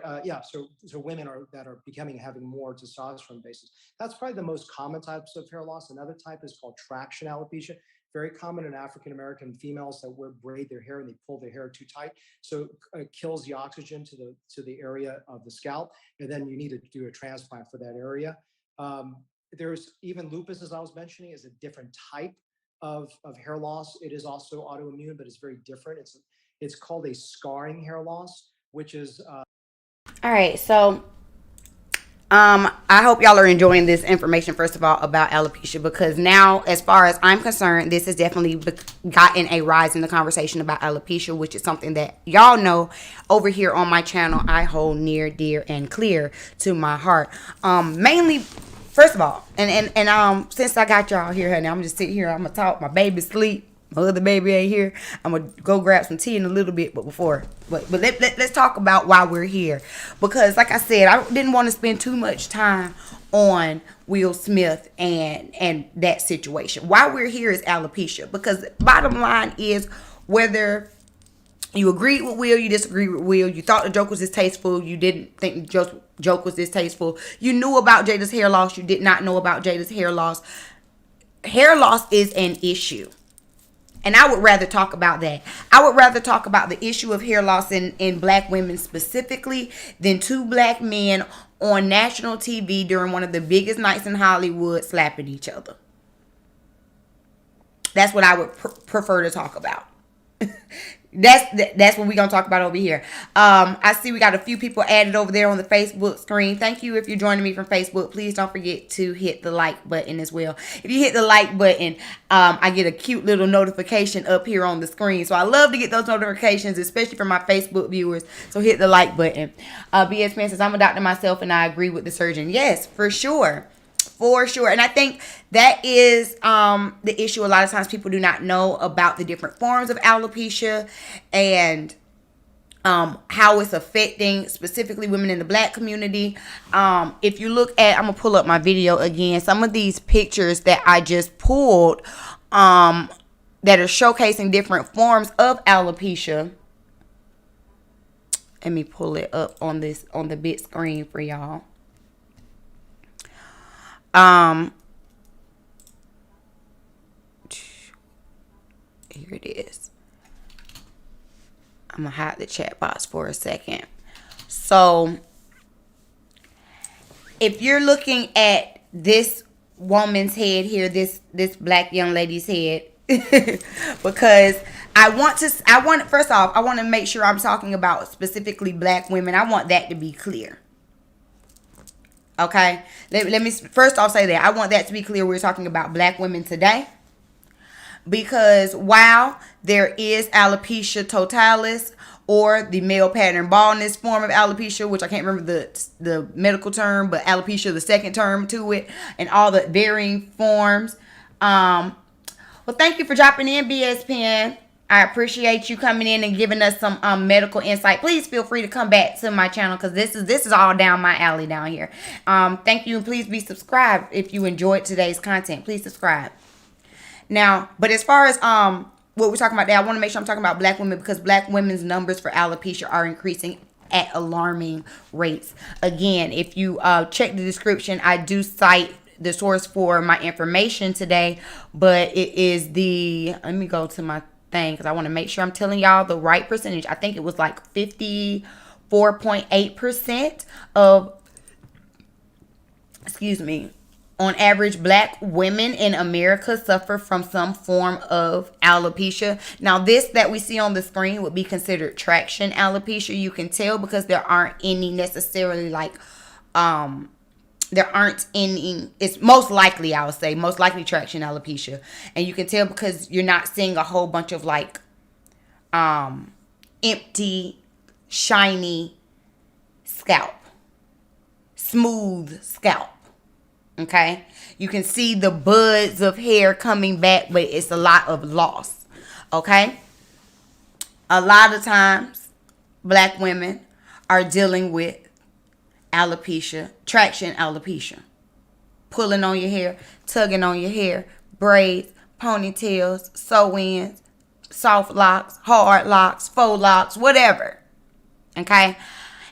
women that are having more testosterone bases. That's probably the most common types of hair loss. Another type is called traction alopecia. Very common in African-American females that braid their hair and they pull their hair too tight. So it kills the oxygen to the area of the scalp. And then you need to do a transplant for that area. There's even lupus, as I was mentioning, is a different type of hair loss. It is also autoimmune, but it's very different. It's called a scarring hair loss, which is... All right, so I hope y'all are enjoying this information, first of all, about alopecia, because now, as far as I'm concerned, this has definitely gotten a rise in the conversation about alopecia, which is something that y'all know over here on my channel I hold near, dear, and clear to my heart. Mainly, first of all, and since I got y'all here, honey, I'm just sitting here, I'm gonna talk. My baby's asleep. My other baby ain't here. I'm gonna go grab some tea in a little bit, but let's talk about why we're here, because like I said, I didn't want to spend too much time on Will Smith and that situation. Why we're here is alopecia, because bottom line is, whether you agreed with Will, you disagreed with Will, you thought the joke was distasteful, you didn't think the joke was distasteful, you knew about Jada's hair loss, you did not know about Jada's hair loss. Hair loss is an issue. And I would rather talk about that. I would rather talk about the issue of hair loss in black women specifically than two black men on national TV during one of the biggest nights in Hollywood slapping each other. That's what I would prefer to talk about. That's what we're going to talk about over here. I see we got a few people added over there on the Facebook screen. Thank you if you're joining me from Facebook. Please don't forget to hit the like button as well. If you hit the like button, I get a cute little notification up here on the screen. So I love to get those notifications, especially for my Facebook viewers. So hit the like button. B.S. Penn says, I'm a doctor myself and I agree with the surgeon. Yes, for sure. For sure. And I think that is the issue. A lot of times people do not know about the different forms of alopecia and how it's affecting specifically women in the black community. If you look at, I'm going to pull up my video again, some of these pictures that I just pulled that are showcasing different forms of alopecia. Let me pull it up on the big screen for y'all. Here it is. I'm gonna hide the chat box for a second. So if you're looking at this woman's head here, this black young lady's head, because I want to make sure I'm talking about specifically black women. I want that to be clear. Okay, let me first off say that I want that to be clear. We're talking about black women today, because while there is alopecia totalis, or the male pattern baldness form of alopecia, which I can't remember the medical term, but alopecia, the second term to it, and all the varying forms. Well, thank you for dropping in, BS Pen. I appreciate you coming in and giving us some medical insight. Please feel free to come back to my channel because this is all down my alley down here. Thank you, and please be subscribed if you enjoyed today's content. Please subscribe. Now, but as far as what we're talking about there, I want to make sure I'm talking about black women because black women's numbers for alopecia are increasing at alarming rates. Again, if you check the description, I do cite the source for my information today, but it is the, let me go to my thing because I want to make sure I'm telling y'all the right percentage. I think it was like 54.8% of, excuse me, on average, black women in America suffer from some form of alopecia. Now, this that we see on the screen would be considered traction alopecia. You can tell because there aren't any necessarily like, there aren't any, it's most likely, I would say, most likely traction alopecia. And you can tell because you're not seeing a whole bunch of like, empty, shiny scalp, smooth scalp. Okay, you can see the buds of hair coming back, but it's a lot of loss. Okay, a lot of times black women are dealing with alopecia, traction alopecia, pulling on your hair, tugging on your hair, braids, ponytails, sew-ins, soft locks, hard locks, faux locks, whatever. Okay,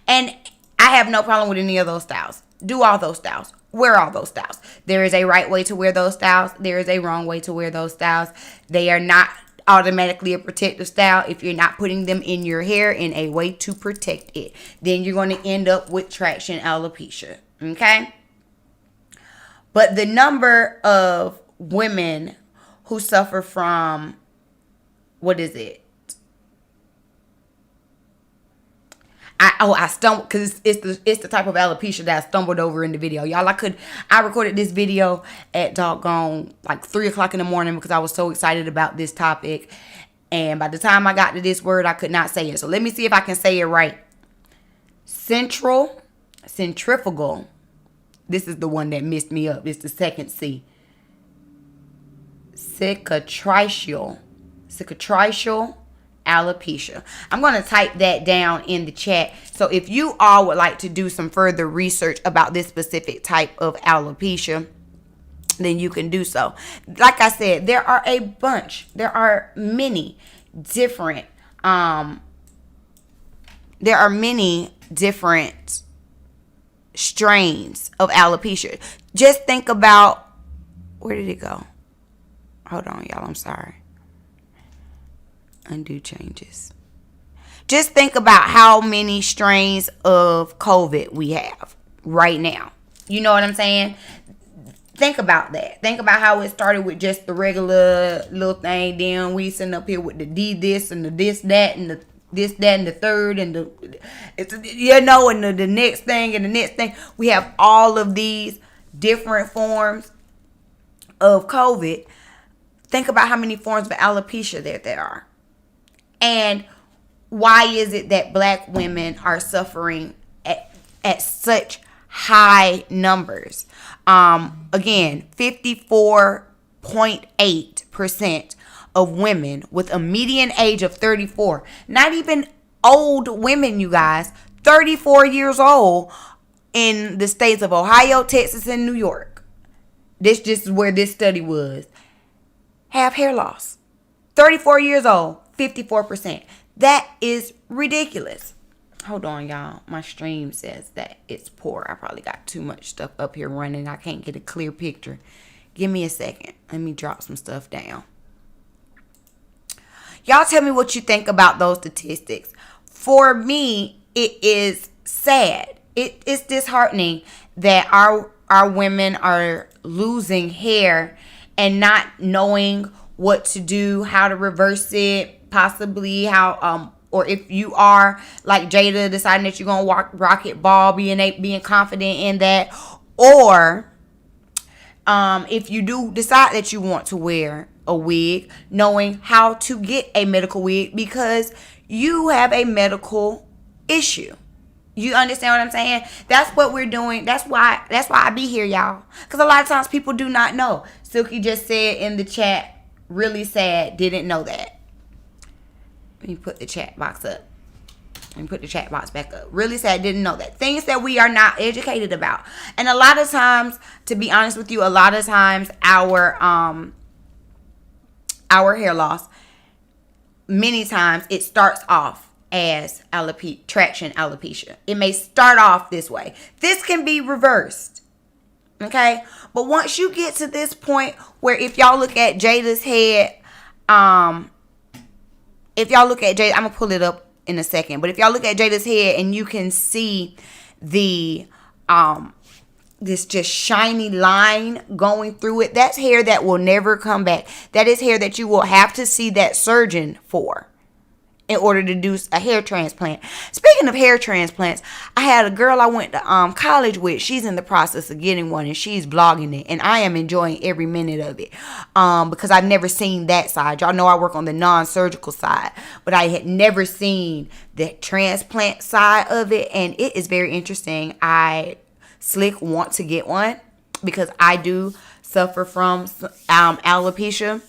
and I have no problem with any of those styles. Do all those styles. Wear all those styles. There is a right way to wear those styles. There is a wrong way to wear those styles. They are not automatically a protective style if you're not putting them in your hair in a way to protect it. Then you're going to end up with traction alopecia. Okay? But the number of women who suffer from, what is it? I stumbled because it's the type of alopecia that I stumbled over in the video. Y'all, I recorded this video at doggone like 3 o'clock in the morning because I was so excited about this topic. And by the time I got to this word, I could not say it. So let me see if I can say it right. Centrifugal. This is the one that messed me up. It's the second C. Cicatricial alopecia. I'm going to type that down in the chat. So if you all would like to do some further research about this specific type of alopecia, then you can do so. Like I said, there are many different strains of alopecia. Just think about, where did it go? Hold on, y'all, I'm sorry. Undo changes. Just think about how many strains of COVID we have right now. You know what I'm saying? Think about that. Think about how it started with just the regular little thing. Then we sitting up here with the D this and the this that and the this that and the third and the and the next thing and the next thing. We have all of these different forms of COVID. Think about how many forms of alopecia there are. And why is it that black women are suffering at such high numbers? Again, 54.8% of women with a median age of 34, not even old women, you guys, 34 years old in the states of Ohio, Texas, and New York. This just is where this study was. Have hair loss. 34 years old. 54%. That is ridiculous. Hold on, y'all. My stream says that it's poor. I probably got too much stuff up here running. I can't get a clear picture. Give me a second. Let me drop some stuff down. Y'all tell me what you think about those statistics. For me, it is sad. It's disheartening that our women are losing hair and not knowing what to do, how to reverse it, possibly how or if you are like Jada, deciding that you're gonna rock it ball, being confident in that, or if you do decide that you want to wear a wig, knowing how to get a medical wig because you have a medical issue. You understand what I'm saying? That's what we're doing. That's why I be here, y'all, because a lot of times people do not know. Silky just said in the chat, really sad, didn't know that. Let me put the chat box up. And put the chat box back up. Really sad, didn't know that. Things that we are not educated about. And a lot of times, to be honest with you, a lot of times our hair loss, many times it starts off as traction alopecia. It may start off this way. This can be reversed. Okay? But once you get to this point where if y'all look at Jada's head, if y'all look at Jada, I'm going to pull it up in a second, but if y'all look at Jada's head and you can see the this just shiny line going through it, that's hair that will never come back. That is hair that you will have to see that surgeon for in order to do a hair transplant. Speaking of hair transplants, I had a girl I went to college with. She's in the process of getting one, and she's vlogging it, and I am enjoying every minute of it because I've never seen that side. Y'all know I work on the non-surgical side, but I had never seen the transplant side of it, and it is very interesting. I slick want to get one because I do suffer from alopecia.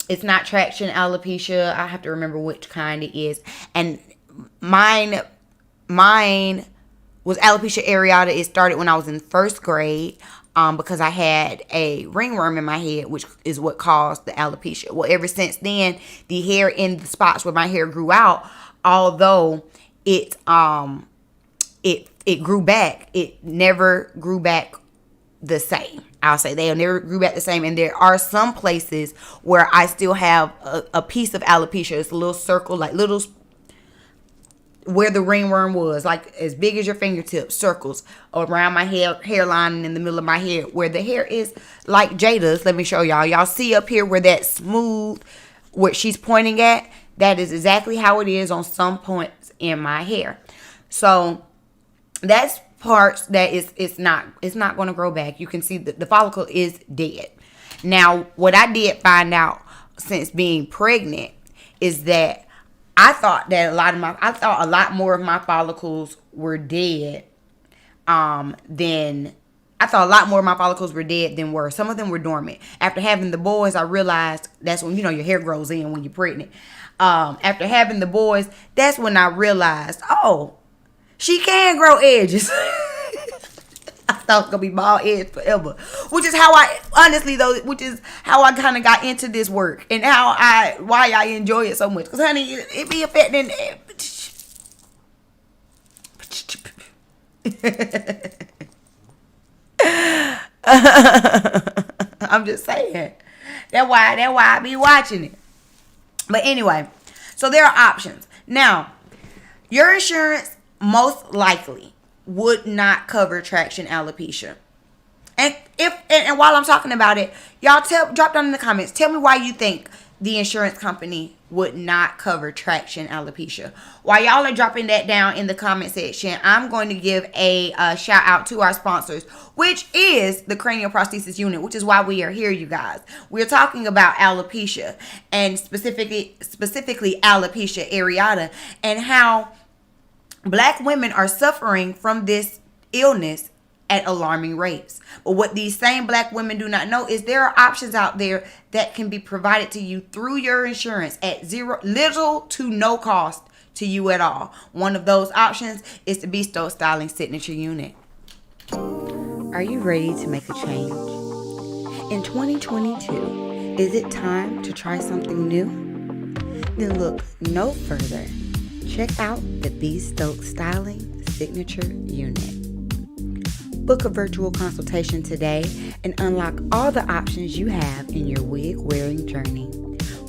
It's not traction alopecia. I have to remember which kind it is. And mine was alopecia areata. It started when I was in first grade because I had a ringworm in my head, which is what caused the alopecia. Well, ever since then, the hair in the spots where my hair grew out, although it grew back, it never grew back the same. I'll say they never grew back the same. And there are some places where I still have a piece of alopecia. It's a little circle, like little, where the ringworm was, like as big as your fingertips, circles around my hairline and in the middle of my head, where the hair is like Jada's. Let me show y'all. Y'all see up here where that smooth, what she's pointing at? That is exactly how it is on some points in my hair. So that's parts that it's not going to grow back. You can see the follicle is dead. Now, what I did find out since being pregnant is that I thought a lot more of my follicles were dead than were. Some of them were dormant. After having the boys, I realized that's when, your hair grows in when you're pregnant. After having the boys, that's when I realized, oh, she can grow edges. I thought it was going to be bald edge forever. Which is how I kind of got into this work. And why I enjoy it so much. Because, honey, it be affecting. I'm just saying. That's why I be watching it. But anyway, so there are options. Now, your insurance most likely would not cover traction alopecia. And while I'm talking about it, y'all drop down in the comments. Tell me why you think the insurance company would not cover traction alopecia. While y'all are dropping that down in the comment section, I'm going to give a shout out to our sponsors, which is the cranial prosthesis unit, which is why we are here, you guys. We're talking about alopecia, and specifically alopecia areata, and how Black women are suffering from this illness at alarming rates. But what these same Black women do not know is there are options out there that can be provided to you through your insurance at little to no cost to you at all. One of those options is the Stokes Styling Signature Unit. Are you ready to make a change? In 2022, is it time to try something new? Then look no further. Check out the Stokes Styling Signature Unit. Book a virtual consultation today and unlock all the options you have in your wig wearing journey.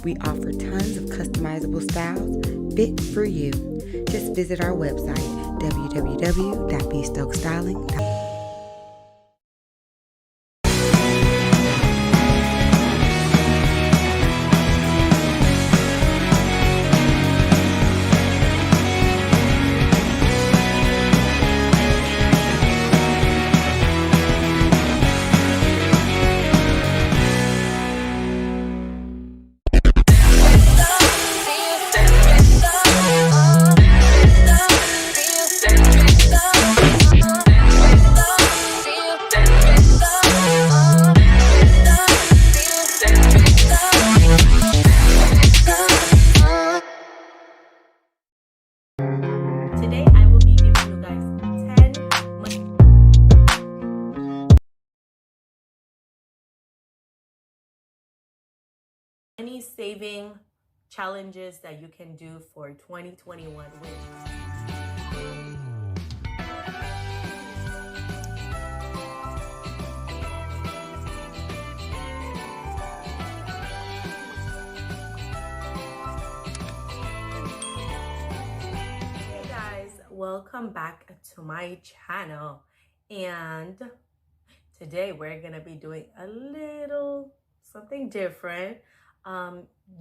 We offer tons of customizable styles fit for you. Just visit our website, www.bestokesstyling.com. Any saving challenges that you can do for 2021 with. Hey guys, welcome back to my channel, and today we're gonna be doing a little something different.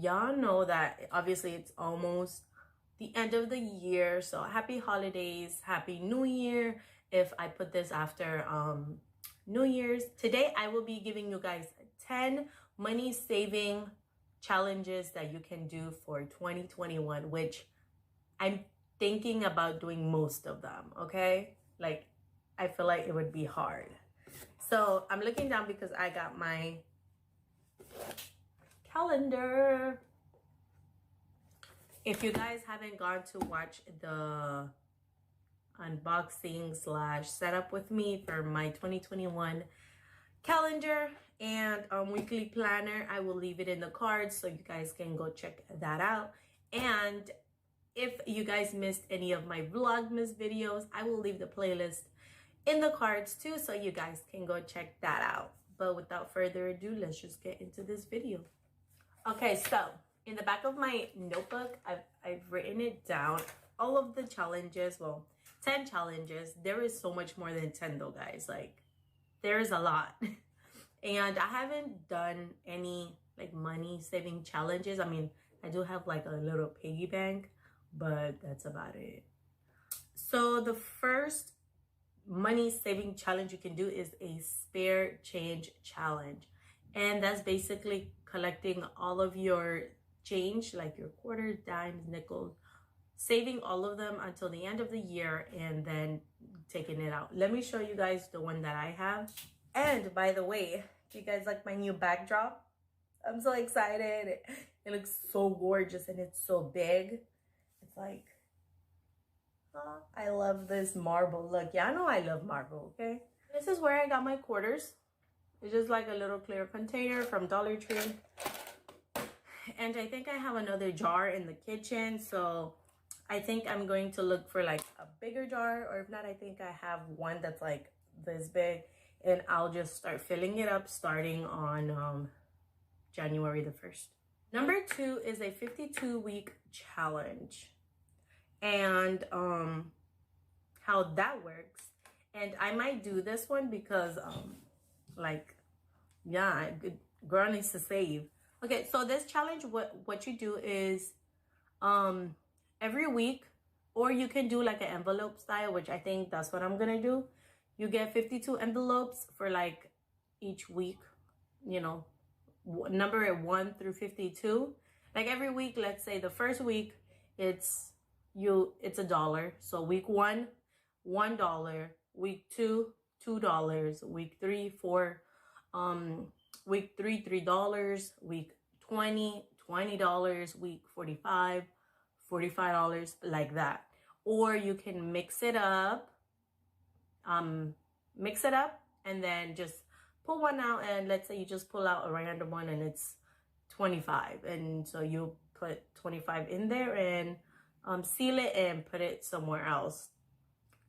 Y'all know that obviously it's almost the end of the year, so happy holidays, happy new year if I put this after New Year's. Today I will be giving you guys 10 money saving challenges that you can do for 2021, which I'm thinking about doing most of them, okay? Like, I feel like it would be hard. So I'm looking down because I got my calendar. If you guys haven't gone to watch the unboxing / setup with me for my 2021 calendar and weekly planner, I will leave it in the cards so you guys can go check that out. And if you guys missed any of my Vlogmas videos, I will leave the playlist in the cards too, so you guys can go check that out. But without further ado, let's just get into this video. Okay, so in the back of my notebook, I've written it down, all of the challenges, well, 10 challenges. There is so much more than 10 though, guys. Like, there is a lot. And I haven't done any like money saving challenges. I mean, I do have like a little piggy bank, but that's about it. So the first money saving challenge you can do is a spare change challenge, and that's basically collecting all of your change, like your quarters, dimes, nickels, saving all of them until the end of the year and then taking it out. Let me show you guys the one that I have. And by the way, do you guys like my new backdrop? I'm so excited. It looks so gorgeous and it's so big. It's like, oh, I love this marble look. Yeah, I know I love marble, okay? This is where I got my quarters. It's just like a little clear container from Dollar Tree. And I think I have another jar in the kitchen, so I think I'm going to look for like a bigger jar, or if not, I think I have one that's like this big, and I'll just start filling it up starting on January the 1st. Number 2 is a 52-week challenge, and how that works. And I might do this one because like, yeah, girl needs to save. Okay, so this challenge, what you do is every week, or you can do like an envelope style, which I think that's what I'm gonna do. You get 52 envelopes for like each week, you know, number 1 through 52. Like every week, let's say the first week it's $1. So week 1, $1, week 2, $2, week 3, $4, week 3, $3, week 20, $20, week 45, $45, like that. Or you can mix it up and then just pull one out, and let's say you just pull out a random one and it's 25, and so you put 25 in there and seal it and put it somewhere else.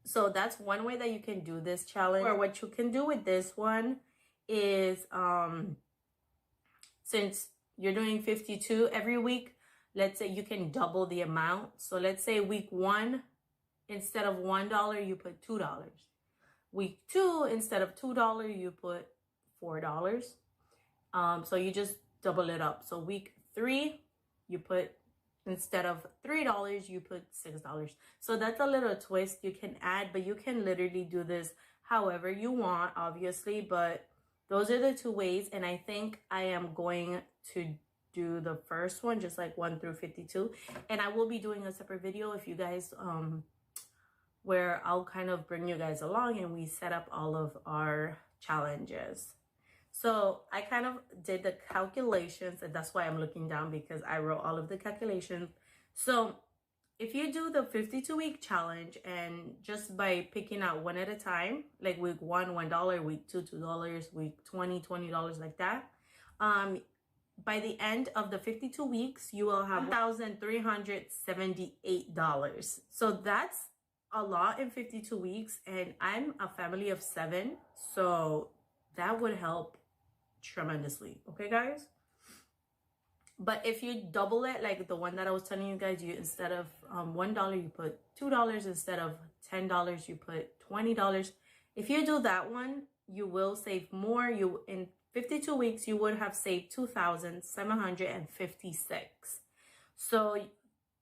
So that's one way that you can do this challenge. Or what you can do with this one is since you're doing 52 every week, let's say you can double the amount. So let's say week 1, instead of $1, you put $2. Week 2, instead of $2, you put $4. So you just double it up. So week 3, you put, instead of $3, you put $6. So that's a little twist you can add, but you can literally do this however you want, obviously, but those are the 2 ways. And I think I am going to do the first one, just like 1 through 52. And I will be doing a separate video if you guys, where I'll kind of bring you guys along and we set up all of our challenges. So I kind of did the calculations, and that's why I'm looking down, because I wrote all of the calculations. So if you do the 52-week challenge, and just by picking out one at a time, like week 1, $1, week 2, $2, week 20, $20, like that, by the end of the 52 weeks, you will have $1,378. So that's a lot in 52 weeks. And I'm a family of 7. So that would help tremendously. Okay, guys? But if you double it, like the one that I was telling you guys, you instead of $1, you put $2. Instead of $10, you put $20. If you do that one, you will save more. You in 52 weeks, you would have saved $2,756. So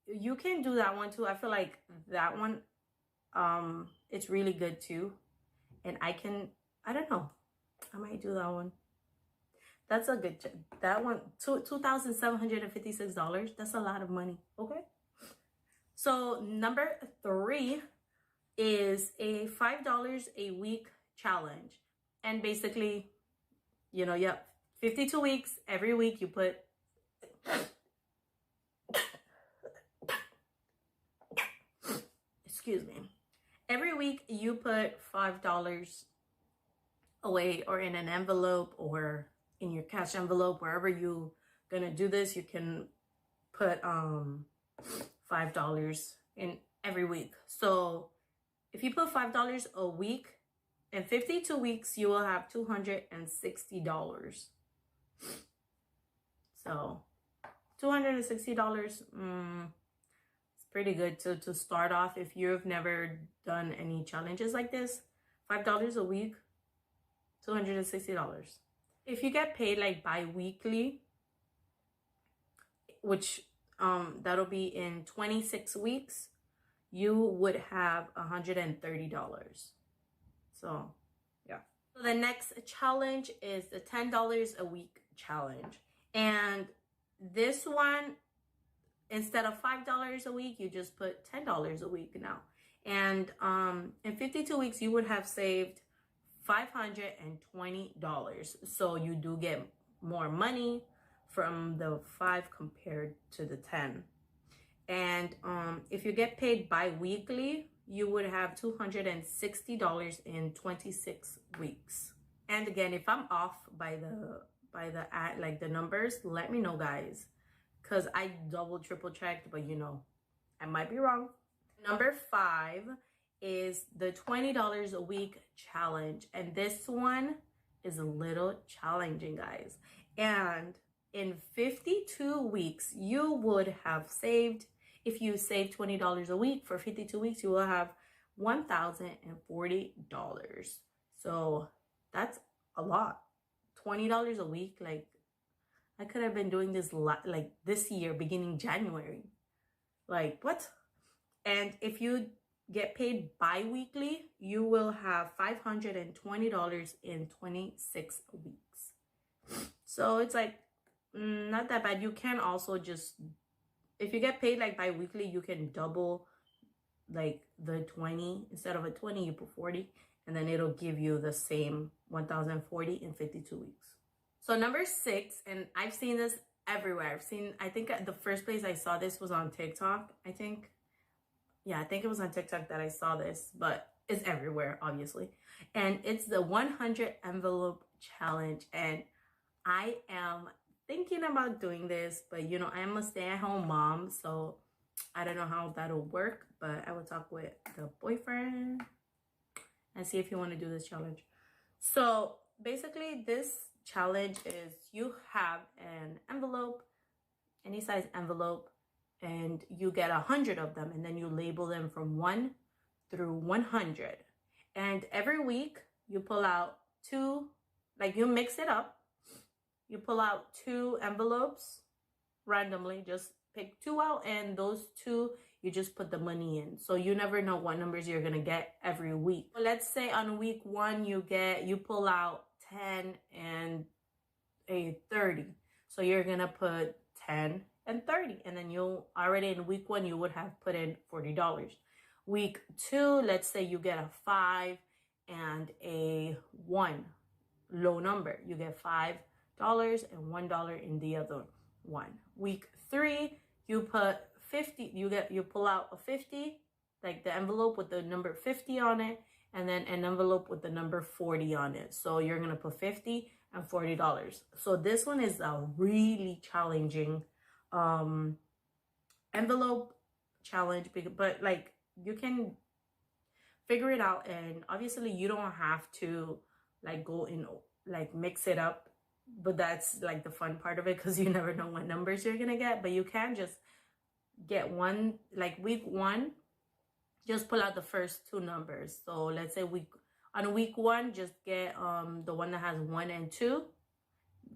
you can do that one too. I feel like that one, it's really good too. And I don't know, I might do that one. That's a good, that one, $2,756. That's a lot of money, okay? So number 3 is a $5 a week challenge. And basically, you know, yep, 52 weeks, every week you put, excuse me, every week you put $5 away, or in an envelope, or in your cash envelope, wherever you gonna do this, you can put $5 in every week. So if you put $5 a week, in 52 weeks, you will have $260. So $260, it's pretty good to start off if you've never done any challenges like this. $5 a week, $260. If you get paid like bi-weekly, which that'll be in 26 weeks, you would have $130. So yeah. So the next challenge is the $10 a week challenge. And this one, instead of $5 a week, you just put $10 a week now. And in 52 weeks, you would have saved $520. So you do get more money from the 5 compared to the 10. And if you get paid bi-weekly, you would have $260 in 26 weeks. And again, if I'm off by the numbers, let me know, guys, because I double triple checked, but you know, I might be wrong. Number 5 is the $20 a week challenge. And this one is a little challenging, guys. And in 52 weeks, you would have saved, if you save $20 a week for 52 weeks, you will have $1,040. So that's a lot. $20 a week. Like, I could have been doing this like this year, beginning January. Like, what? And if you get paid bi-weekly, you will have $520 in 26 weeks. So it's like not that bad. You can also just, if you get paid like bi-weekly, you can double like the 20. Instead of a 20, you put 40, and then it'll give you the same 1,040 in 52 weeks. So number 6, and I've seen this everywhere. I think the first place I saw this was on TikTok, I think. Yeah, I think it was on TikTok that I saw this, but it's everywhere, obviously. And it's the 100 envelope challenge. And I am thinking about doing this, but you know, I am a stay-at-home mom, so I don't know how that'll work, but I will talk with the boyfriend and see if you want to do this challenge. So basically, this challenge is you have an envelope, any size envelope, and you get 100 of them, and then you label them from 1 through 100. And every week you pull out 2, like you mix it up. You pull out 2 envelopes randomly, just pick 2 out, and those 2, you just put the money in. So you never know what numbers you're gonna get every week. Let's say on week 1, you pull out 10 and a 30. So you're gonna put 10 and 30, and then you'll already in week 1 you would have put in $40. Week 2, let's say you get a 5 and a 1, low number, you get $5 and $1 in the other one. Week 3, you put 50, you pull out a 50, like the envelope with the number 50 on it, and then an envelope with the number 40 on it. So you're gonna put $50 and $40. So this one is a really challenging envelope challenge, but like you can figure it out, and obviously you don't have to like go in like mix it up, but that's like the fun part of it, because you never know what numbers you're gonna get. But you can just get one, like week 1, just pull out the first 2 numbers. So let's say on week 1, just get the one that has 1 and 2,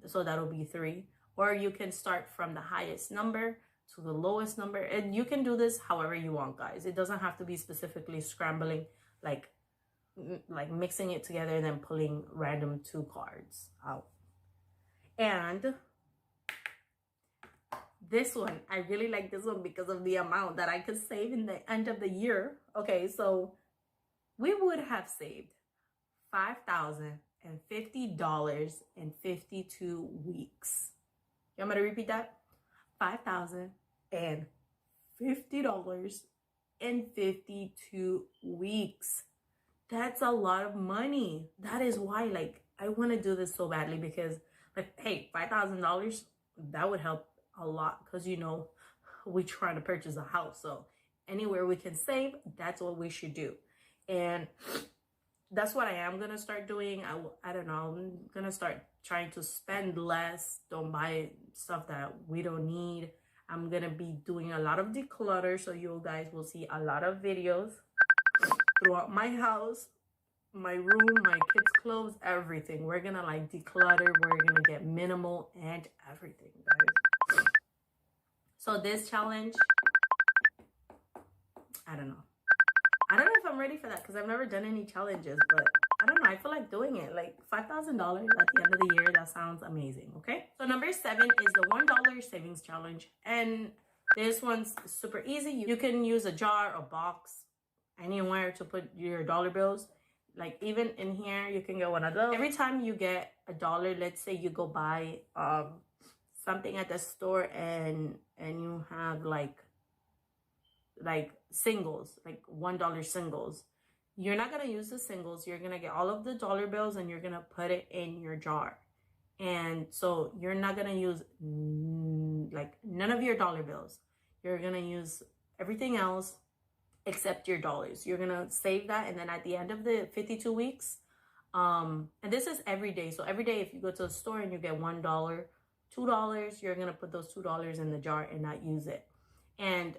so that'll be 3. Or you can start from the highest number to the lowest number, and you can do this however you want, guys. It doesn't have to be specifically scrambling, like mixing it together and then pulling random 2 cards out. And this one, I really like this one because of the amount that I could save in the end of the year. Okay, so we would have saved $5,050 in 52 weeks. You want me to repeat that? $5,050 in 52 weeks. That's a lot of money. That is why, like, I want to do this so badly, because, like, hey, $5,000, that would help a lot, because, you know, we trying to purchase a house. So anywhere we can save, that's what we should do. And that's what I am going to start doing. I don't know. I'm going to start trying to spend less. Don't buy stuff that we don't need. I'm going to be doing a lot of declutter. So you guys will see a lot of videos throughout my house, my room, my kids' clothes, everything. We're going to like declutter. We're going to get minimal and everything, guys. So this challenge, I don't know if I'm ready for that, because I've never done any challenges, but I don't know, I feel like doing it. Like $5,000 at the end of the year, that sounds amazing. Okay, so number 7 is the $1 savings challenge, and this one's super easy. You can use a jar, a box, anywhere to put your dollar bills. Like even in here, you can get one of those. Every time you get $1, let's say you go buy something at the store, and you have like singles, like $1 singles. You're not gonna use the singles. You're gonna get all of the dollar bills and you're gonna put it in your jar. And so you're not gonna use like none of your dollar bills. You're gonna use everything else except your dollars. You're gonna save that, and then at the end of the 52 weeks, and this is every day. So every day, if you go to a store and you get $1, $2, you're gonna put those $2 in the jar and not use it. And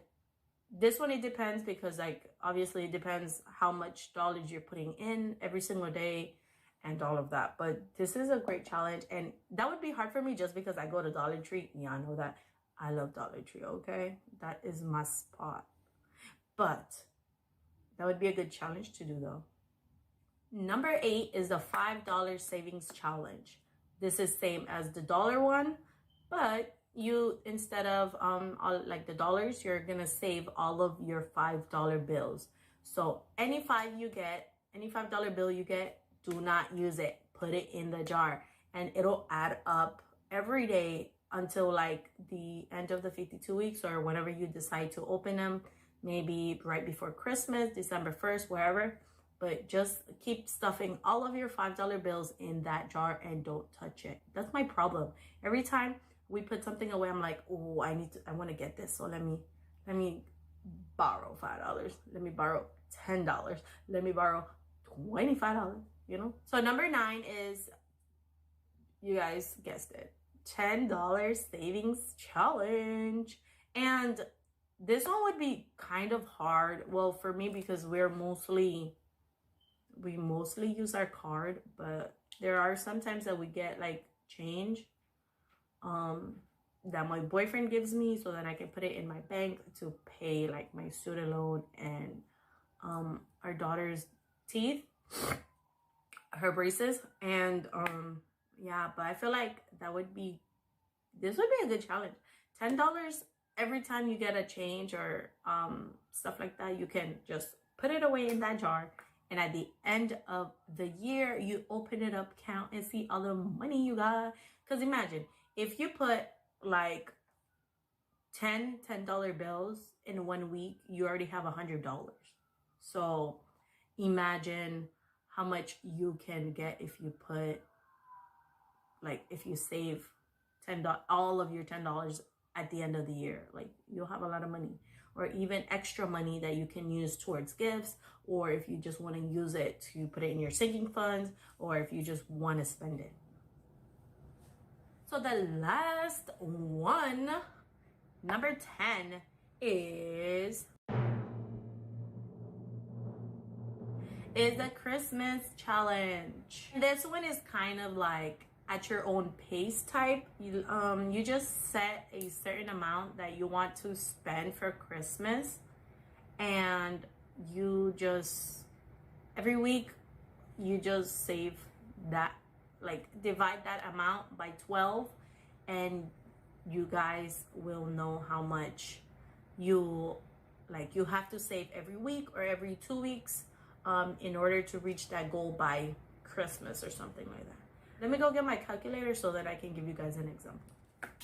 this one, it depends, because like obviously it depends how much dollars you're putting in every single day and all of that. But this is a great challenge, and that would be hard for me just because I go to Dollar Tree. Yeah, I know that. I love Dollar Tree, okay? That is my spot. But that would be a good challenge to do though. Number 8 is the $5 savings challenge. This is same as the dollar one, but you, instead of like the dollars, you're gonna save all of your $5 bills. So any $5 bill you get, do not use it. Put it in the jar, and it'll add up every day until like the end of the 52 weeks, or whenever you decide to open them. Maybe right before Christmas, December 1st, wherever. But just keep stuffing all of your $5 bills in that jar and don't touch it. That's my problem. Every time we put something away, I'm like, oh, I want to get this. So let me borrow $5. Let me borrow $10. Let me borrow $25, you know? So number 9 is, you guys guessed it, $10 savings challenge. And this one would be kind of hard. Well, for me, because we mostly use our card, but there are sometimes that we get like change that my boyfriend gives me, so that I can put it in my bank to pay like my student loan and our daughter's teeth, her braces, and yeah. But I feel like this would be a good challenge. $10 every time you get a change or stuff like that. You can just put it away in that jar, and at the end of the year, you open it up, count, and see all the money you got. Because imagine if you put like $10 bills in 1 week, you already have $100. So imagine how much you can get if you put, like, if you save all of your $10 at the end of the year. Like, you'll have a lot of money, or even extra money that you can use towards gifts, or if you just want to use it to put it in your sinking funds, or if you just want to spend it. So the last one, number 10, is the Christmas challenge. This one is kind of like at your own pace type. You just set a certain amount that you want to spend for Christmas, and you just every week you just save that, like divide that amount by 12, and you guys will know how much you have to save every week or every 2 weeks in order to reach that goal by Christmas or something like that. Let me go get my calculator so that I can give you guys an example.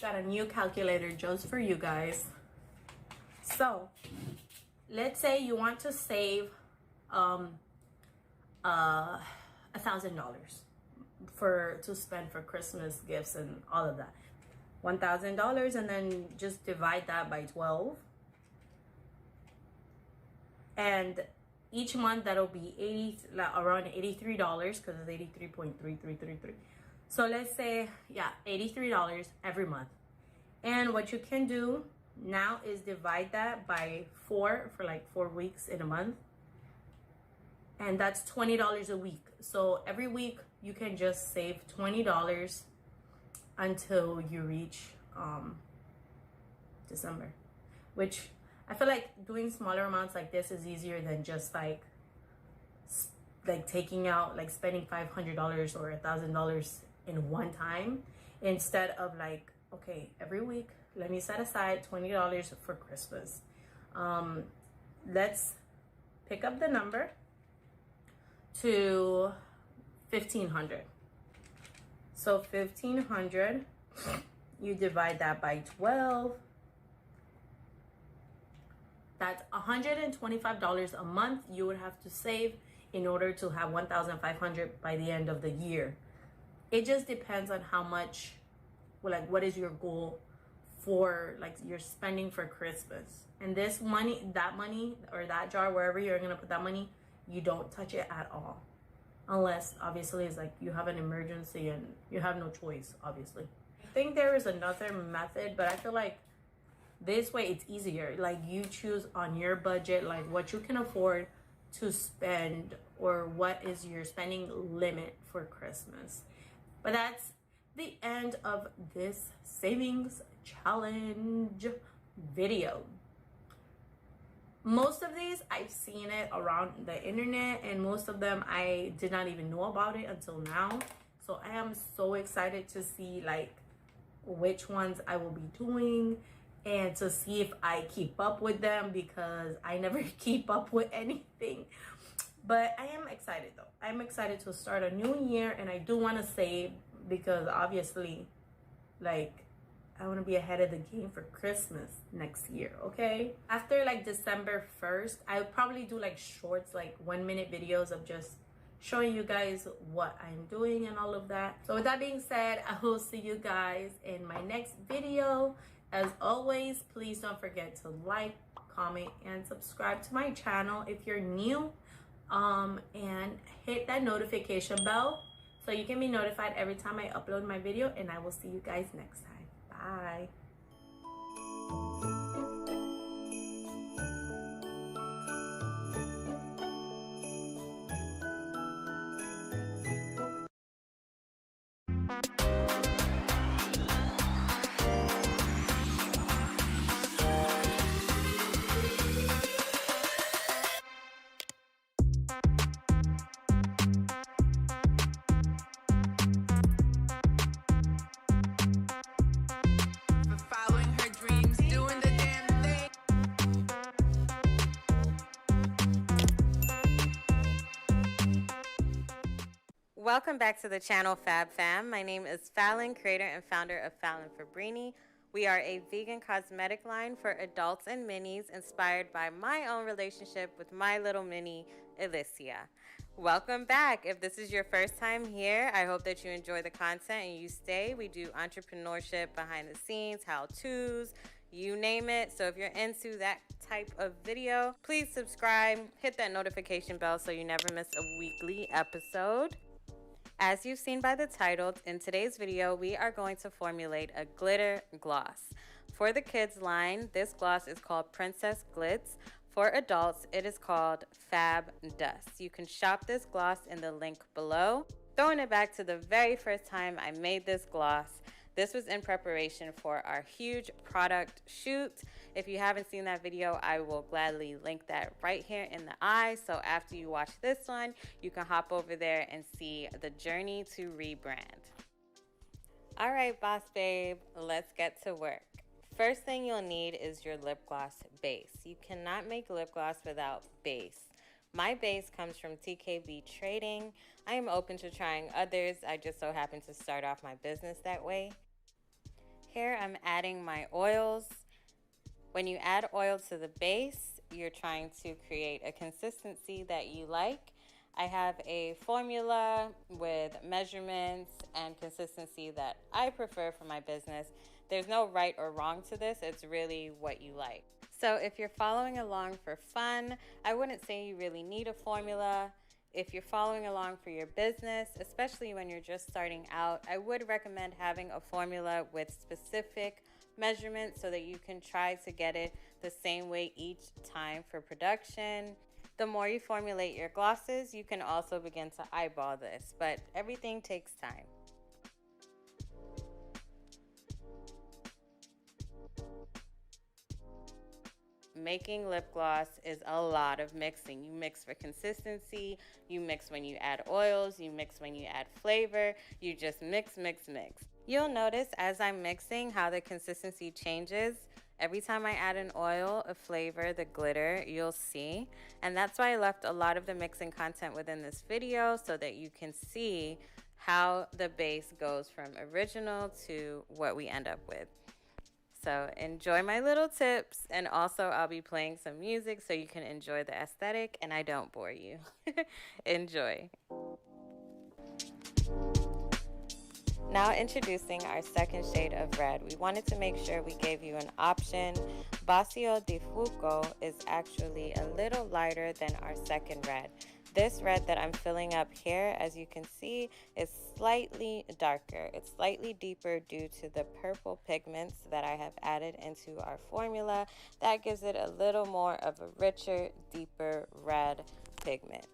Got a new calculator just for you guys. So let's say you want to save $1,000 to spend for Christmas gifts and all of that. $1,000, and then just divide that by 12, and each month that'll be around $83, because it's 83.3333. So let's say, yeah, $83 every month. And what you can do now is divide that by 4 for like 4 weeks in a month, and that's $20 a week. So every week you can just save $20 until you reach December, which I feel like doing smaller amounts like this is easier than just like taking out, like spending $500 or $1,000 in one time, instead of like, okay, every week let me set aside $20 for Christmas. Let's pick up the number to 1,500. So 1,500, you divide that by 12. That's $125 a month you would have to save in order to have 1,500 by the end of the year. It just depends on how much, like, what is your goal for, like, your spending for Christmas. And this money, that money, or that jar, wherever you're gonna put that money, you don't touch it at all. Unless, obviously, it's like you have an emergency and you have no choice, obviously. I think there is another method, but I feel like this way it's easier. Like, you choose on your budget, like what you can afford to spend, or what is your spending limit for Christmas. But that's the end of this savings challenge video. Most of these I've seen it around the internet, and most of them I did not even know about it until now. So I am so excited to see like which ones I will be doing, and to see if I keep up with them, because I never keep up with anything. But I am excited though. I'm excited to start a new year, and I do want to save, because obviously, like, I want to be ahead of the game for Christmas next year, okay? After like December 1st, I'll probably do like shorts, like 1-minute videos of just showing you guys what I'm doing and all of that. So with that being said, I will see you guys in my next video. As always, please don't forget to like, comment, and subscribe to my channel if you're new. And hit that notification bell so you can be notified every time I upload my video, and I will see you guys next time. Bye. Welcome back to the channel, Fab Fam. My name is Fallon, creator and founder of Fallon Fabrini, We are a vegan cosmetic line for adults and minis inspired by my own relationship with my little mini, ALOPECIA. Welcome back. If this is your first time here, I hope that you enjoy the content and you stay. We do entrepreneurship, behind the scenes, how-tos, you name it. So if you're into that type of video, please subscribe, hit that notification bell so you never miss a weekly episode. As you've seen by the title, in today's video, we are going to formulate a glitter gloss. For the kids line, this gloss is called Princess Glitz. For adults, it is called Fab Dust. You can shop this gloss in the link below. Throwing it back to the very first time I made this gloss, this was in preparation for our huge product shoot. If you haven't seen that video, I will gladly link that right here in the eye. So after you watch this one, you can hop over there and see the journey to rebrand. All right, boss babe, let's get to work. First thing you'll need is your lip gloss base. You cannot make lip gloss without base. My base comes from TKB Trading. I am open to trying others. I just so happen to start off my business that way. Here I'm adding my oils. When you add oil to the base, you're trying to create a consistency that you like. I have a formula with measurements and consistency that I prefer for my business. There's no right or wrong to this. It's really what you like. So if you're following along for fun, I wouldn't say you really need a formula. If you're following along for your business, especially when you're just starting out, I would recommend having a formula with specific measurements so that you can try to get it the same way each time for production. The more you formulate your glosses, you can also begin to eyeball this, but everything takes time. Making lip gloss is a lot of mixing. You mix for consistency, you mix when you add oils, you mix when you add flavor, you just mix, mix, mix. You'll notice as I'm mixing how the consistency changes. Every time I add an oil, a flavor, the glitter, you'll see. And that's why I left a lot of the mixing content within this video so that you can see how the base goes from original to what we end up with. So enjoy my little tips, and also I'll be playing some music so you can enjoy the aesthetic and I don't bore you. Enjoy. Now introducing our second shade of red. We wanted to make sure we gave you an option. Bacio di Fuoco is actually a little lighter than our second red. This red that I'm filling up here, as you can see, is slightly darker. It's slightly deeper due to the purple pigments that I have added into our formula. That gives it a little more of a richer, deeper red pigment.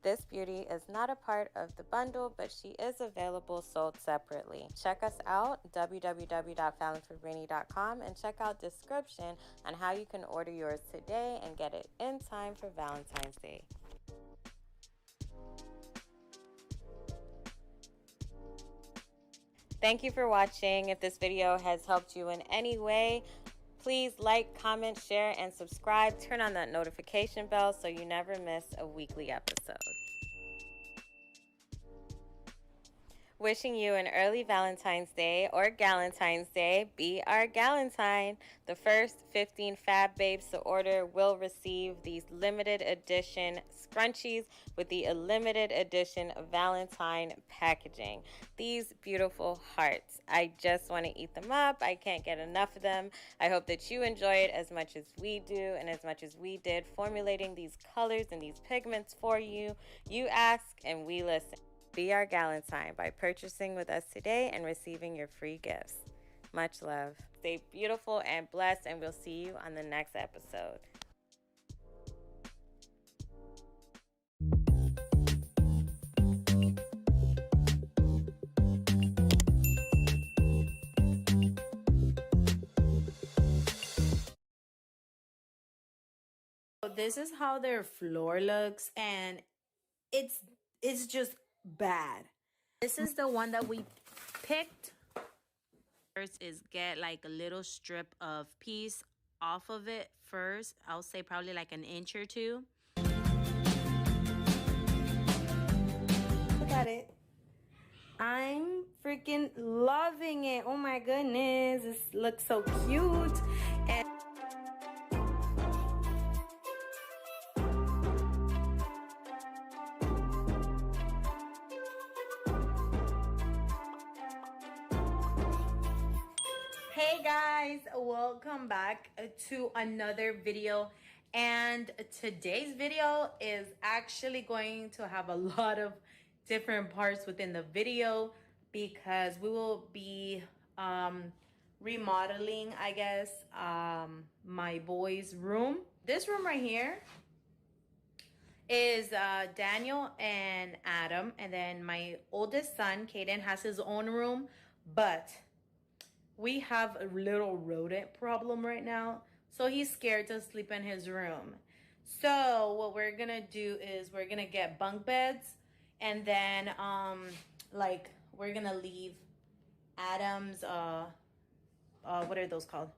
This beauty is not a part of the bundle, but she is available sold separately. Check us out, www.fallonfabrini.com, and check out description on how you can order yours today and get it in time for Valentine's Day. Thank you for watching. If this video has helped you in any way, please like, comment, share, and subscribe. Turn on that notification bell so you never miss a weekly episode. Wishing you an early Valentine's Day or Galentine's Day. Be our Galentine. The first 15 Fab Babes to order will receive these limited edition scrunchies with the limited edition Valentine packaging. These beautiful hearts. I just want to eat them up. I can't get enough of them. I hope that you enjoy it as much as we do and as much as we did formulating these colors and these pigments for you. You ask and we listen. Be our Galentine by purchasing with us today and receiving your free gifts. Much love. Stay beautiful and blessed, and we'll see you on the next episode. So this is how their floor looks, and it's just bad. This is the one that we picked. First is get like a little strip of piece off of it first. I'll say probably like an inch or two. Look at it. I'm freaking loving it. Oh my goodness, this looks so cute. And hey guys, welcome back to another video. And today's video is actually going to have a lot of different parts within the video because we will be remodeling, I guess, my boy's room. This room right here is Daniel and Adam, and then my oldest son Caden has his own room, but we have a little rodent problem right now, so he's scared to sleep in his room. So what we're gonna do is we're gonna get bunk beds, and then like we're gonna leave Adam's what are those called,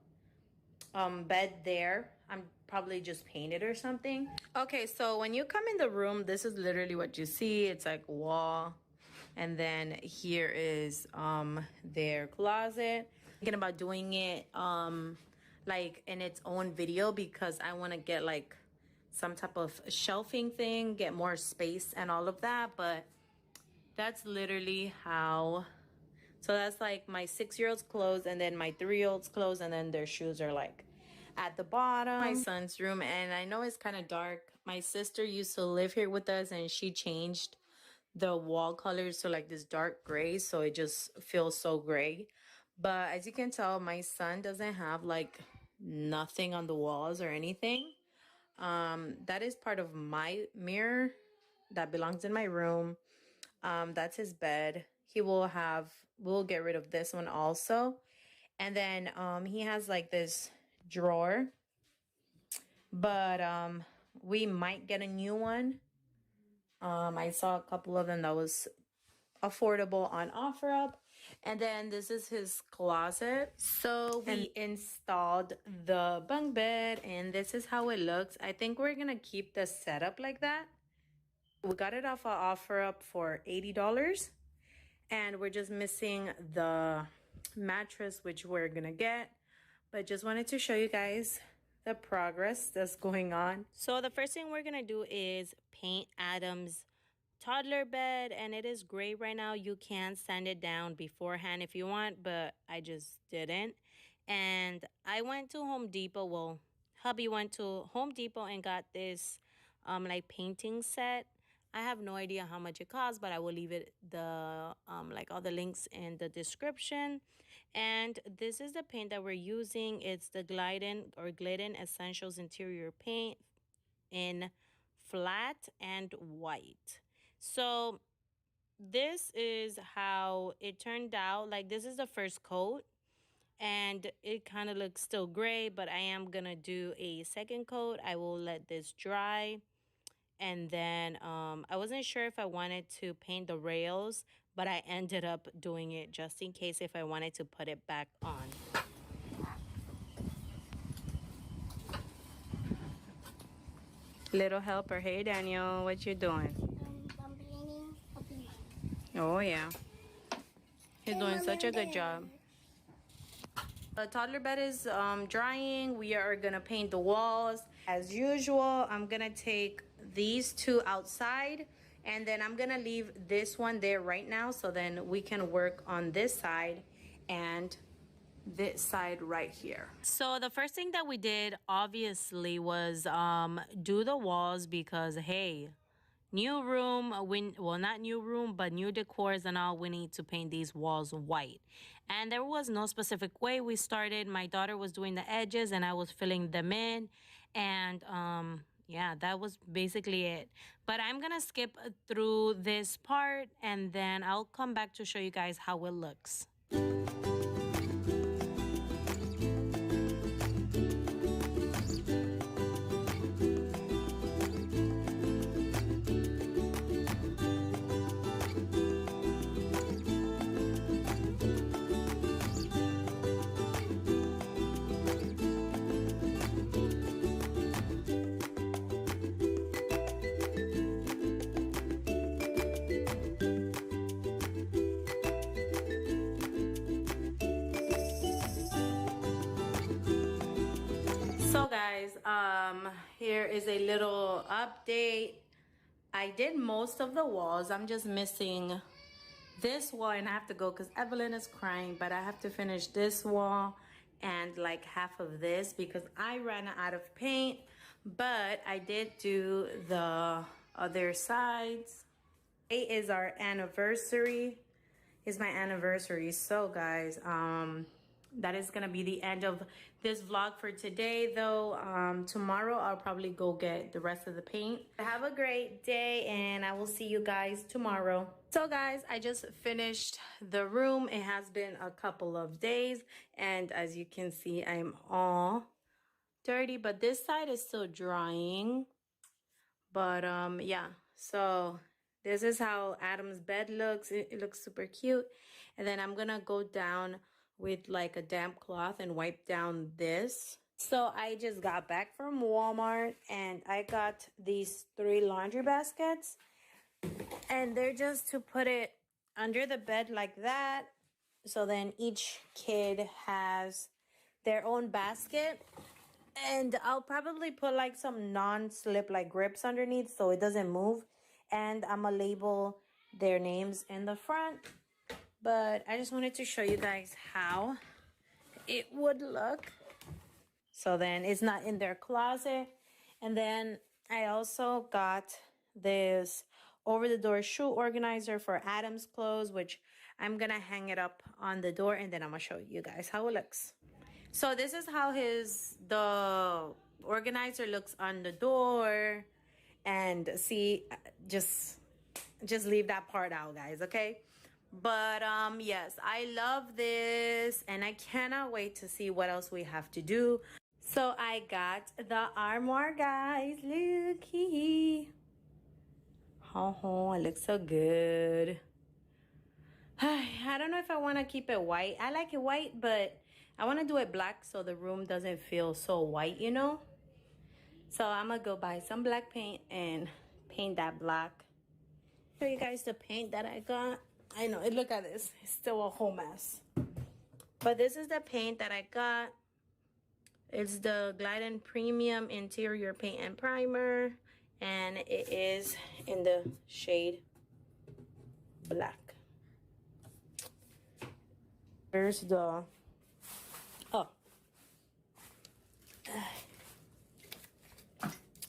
bed there. I'm probably just paint it or something. Okay, so when you come in the room, this is literally what you see. It's like a wall, and then here is their closet. Thinking about doing it like in its own video because I want to get like some type of shelving thing, get more space and all of that. But that's literally how. So that's like my 6-year-old's clothes, and then my 3-year-old's clothes, and then their shoes are like at the bottom. My son's room, and I know it's kind of dark. My sister used to live here with us, and she changed the wall colors to like this dark gray, so it just feels so gray. But as you can tell, my son doesn't have like nothing on the walls or anything. That is part of my mirror that belongs in my room. That's his bed. We'll get rid of this one also. And then he has like this drawer, but we might get a new one. I saw a couple of them that was affordable on OfferUp. And then this is his closet. So we installed the bunk bed, and this is how it looks. I think we're gonna keep the setup like that. We got it off of OfferUp for $80, and we're just missing the mattress, which we're gonna get. But just wanted to show you guys the progress that's going on. So the first thing we're gonna do is paint Adam's toddler bed, and it is gray right now. You can sand it down beforehand if you want, but I just didn't. And I went to Home Depot. Well, hubby went to Home Depot and got this like painting set. I have no idea how much it costs, but I will leave it like all the links in the description. And this is the paint that we're using. It's the Glidden Essentials Interior Paint in flat and white. So this is how it turned out. Like, this is the first coat, and it kind of looks still gray, but I am gonna do a second coat. I will let this dry, and then I wasn't sure if I wanted to paint the rails, but I ended up doing it just in case if I wanted to put it back on. Little helper. Hey Daniel, what you doing? I'm painting a peanut. Oh yeah, he's doing such a good job. The toddler bed is drying. We are gonna paint the walls as usual. I'm gonna take these two outside, and then I'm gonna leave this one there right now, so then we can work on this side and this side right here. So the first thing that we did obviously was do the walls, because hey, new room, well, not new room, but new decors and all, we need to paint these walls white. And there was no specific way we started. My daughter was doing the edges and I was filling them in, and yeah, that was basically it. But I'm gonna skip through this part, and then I'll come back to show you guys how it looks. So guys, here is a little update. I did most of the walls. I'm just missing this wall, and I have to go because Evelyn is crying, but I have to finish this wall and like half of this because I ran out of paint. But I did do the other sides. Today is our anniversary. It's my anniversary. So guys, that is gonna be the end of this vlog for today though. Tomorrow I'll probably go get the rest of the paint. Have a great day and I will see you guys tomorrow. So guys, I just finished the room. It has been a couple of days and as you can see, I'm all dirty, but this side is still drying. But yeah, so this is how Adam's bed looks. It looks super cute. And then I'm gonna go down with like a damp cloth and wipe down this. So I just got back from Walmart and I got these 3 laundry baskets, and they're just to put it under the bed like that. So then each kid has their own basket. And I'll probably put like some non-slip like grips underneath so it doesn't move. And I'm gonna label their names in the front. But I just wanted to show you guys how it would look. So then it's not in their closet. And then I also got this over-the-door shoe organizer for Adam's clothes, which I'm gonna hang it up on the door and then I'm gonna show you guys how it looks. So this is how the organizer looks on the door. And see, just leave that part out, guys, okay? But yes, I love this and I cannot wait to see what else we have to do. So I got the armoire, guys. Look, oh, it looks so good. I don't know if I want to keep it white. I like it white, but I want to do it black so the room doesn't feel so white, you know? So I'm going to go buy some black paint and paint that black. Show you guys the paint that I got. I know, look at this. It's still a whole mess. But this is the paint that I got. It's the Glidden Premium Interior Paint and Primer. And it is in the shade black. There's the... Oh.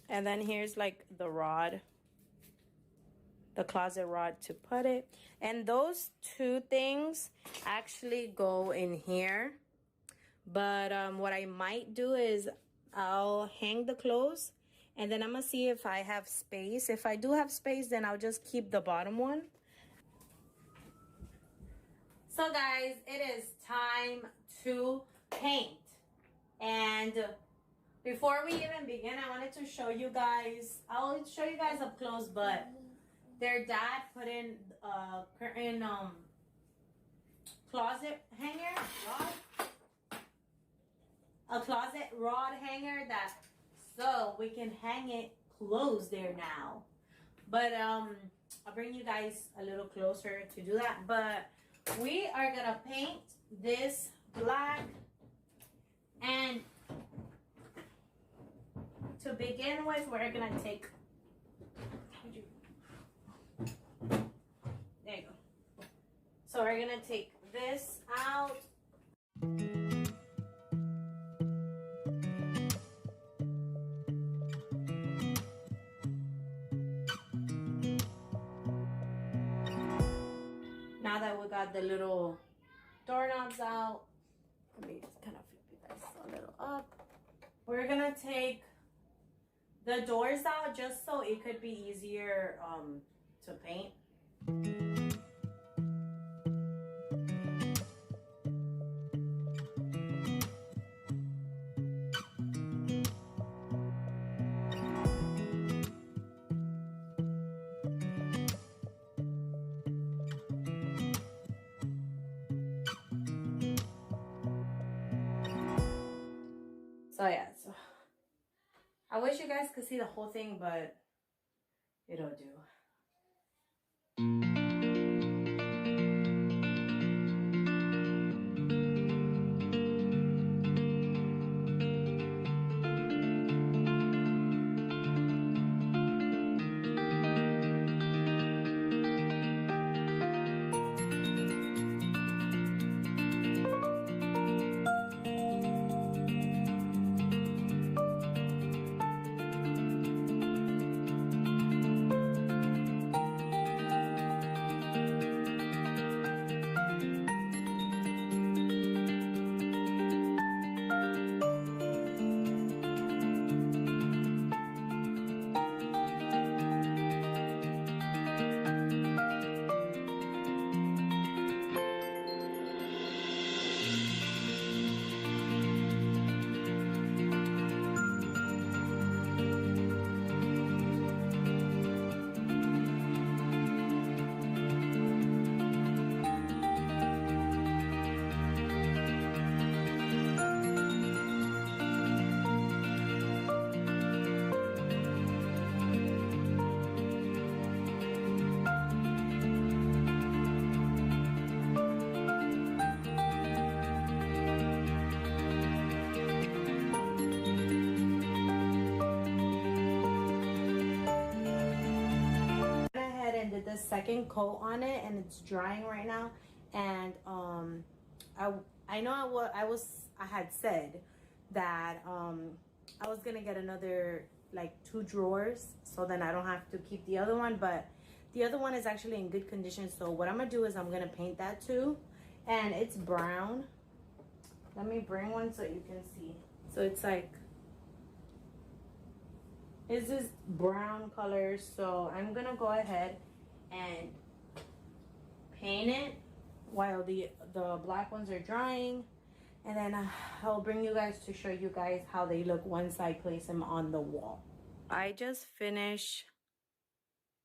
And then here's like the rod. The closet rod to put it. And those 2 things actually go in here. But what I might do is I'll hang the clothes and then I'm gonna see if I have space. If I do have space, then I'll just keep the bottom one. So guys, it is time to paint. And before we even begin, I wanted to show you guys, I'll show you guys up close, but their dad put in a curtain closet hanger rod. A closet rod hanger that so we can hang it close there now. But I'll bring you guys a little closer to do that. But we are gonna paint this black, and to begin with, we're gonna take, there you go. So we're gonna take this out. Now that we got the little doorknobs out, let me just kind of flip you guys a little up. We're gonna take the doors out just so it could be easier to paint. So yeah, so I wish you guys could see the whole thing, but it'll do. the second coat on it, and it's drying right now. And I know I had said that I was gonna get another like 2 drawers, so then I don't have to keep the other one. But the other one is actually in good condition, so what I'm gonna do is I'm gonna paint that too. And it's brown. Let me bring one so you can see. So it's like, it's this brown color. So I'm gonna go ahead and paint it while the black ones are drying, and then I'll bring you guys to show you guys how they look once I place them on the wall. I just finished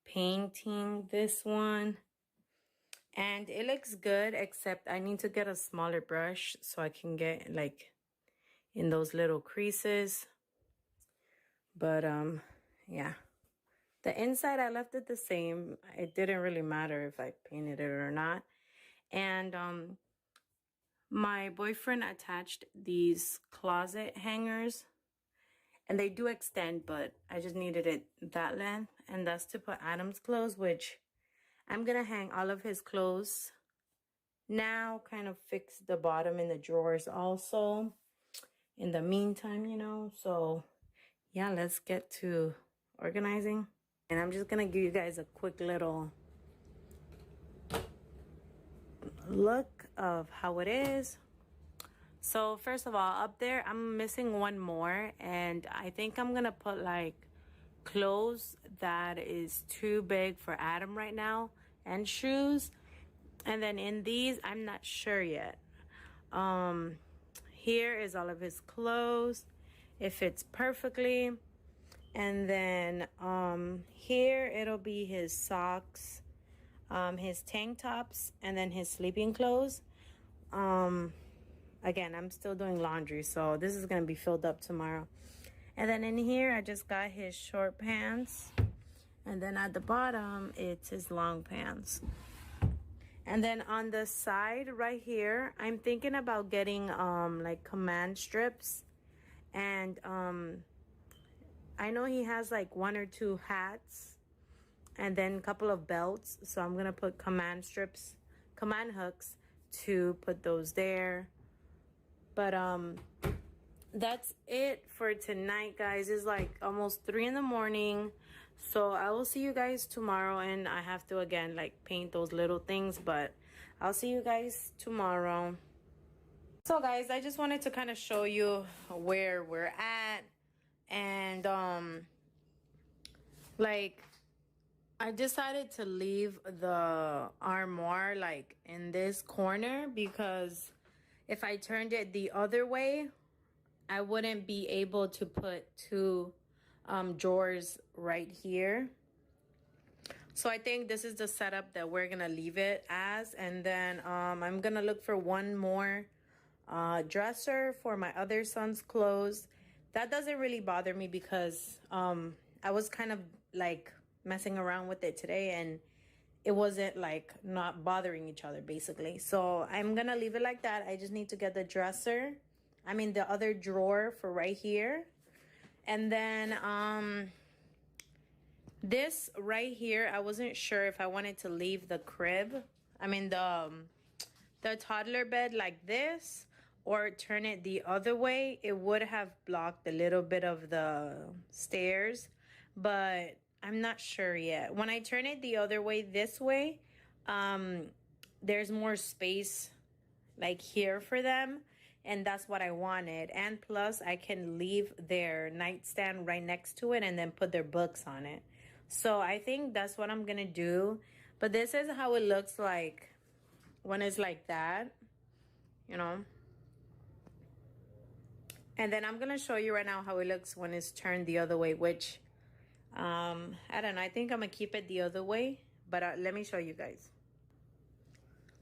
painting this one and it looks good, except I need to get a smaller brush so I can get like in those little creases. But yeah, the inside I left it the same. It didn't really matter if I painted it or not. And my boyfriend attached these closet hangers, and they do extend, but I just needed it that length, and that's to put Adam's clothes, which I'm gonna hang all of his clothes now, kind of fix the bottom in the drawers also in the meantime, you know. So yeah, let's get to organizing. And I'm just gonna give you guys a quick little look of how it is. So first of all, up there I'm missing one more, and I think I'm gonna put like clothes that is too big for Adam right now, and shoes. And then in these, I'm not sure yet. Here is all of his clothes. It fits perfectly. And then here it'll be his socks, his tank tops, and then his sleeping clothes. Again, I'm still doing laundry, so this is gonna be filled up tomorrow. And then in here, I just got his short pants. And then at the bottom, it's his long pants. And then on the side right here, I'm thinking about getting like command strips. And I know he has like 1 or 2 hats and then a couple of belts. So I'm gonna put command strips, command hooks to put those there. But that's it for tonight, guys. It's like almost 3 in the morning. So I will see you guys tomorrow, and I have to again like paint those little things, but I'll see you guys tomorrow. So guys, I just wanted to kind of show you where we're at. And like I decided to leave the armoire like in this corner, because if I turned it the other way, I wouldn't be able to put 2 drawers right here. So I think this is the setup that we're gonna leave it as. And then I'm gonna look for one more dresser for my other son's clothes. That doesn't really bother me, because I was kind of like messing around with it today, and it wasn't like not bothering each other basically. So I'm gonna leave it like that. I just need to get the dresser, I mean the other drawer for right here. And then this right here, I wasn't sure if I wanted to leave the crib, I mean the toddler bed like this, or turn it the other way. It would have blocked a little bit of the stairs, but I'm not sure yet. When I turn it the other way, this way, there's more space like here for them, and that's what I wanted. And plus I can leave their nightstand right next to it and then put their books on it. So I think that's what I'm gonna do. But this is how it looks like when it's like that, you know. And then I'm gonna show you right now how it looks when it's turned the other way, which I don't know, I think I'm gonna keep it the other way, but let me show you guys.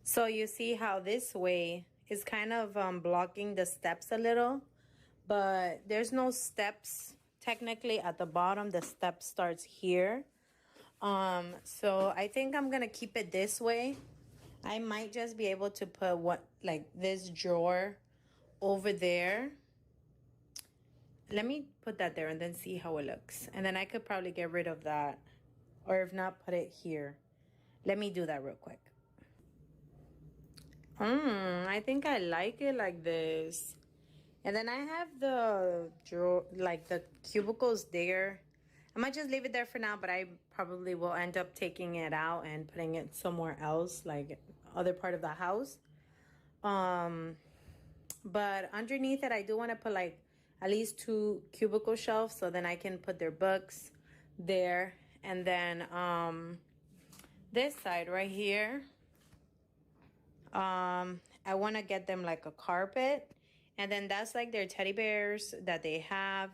So you see how this way is kind of blocking the steps a little, but there's no steps technically at the bottom. The step starts here. So I think I'm gonna keep it this way. I might just be able to put like this drawer over there. Let me put that there and then see how it looks. And then I could probably get rid of that, or if not, put it here. Let me do that real quick. I think I like it like this. And then I have the drawer, like the cubicles there. I might just leave it there for now, but I probably will end up taking it out and putting it somewhere else, like other part of the house. But underneath it, I do want to put like at least 2 cubicle shelves, so then I can put their books there. And then this side right here, I want to get them like a carpet, and then that's like their teddy bears that they have.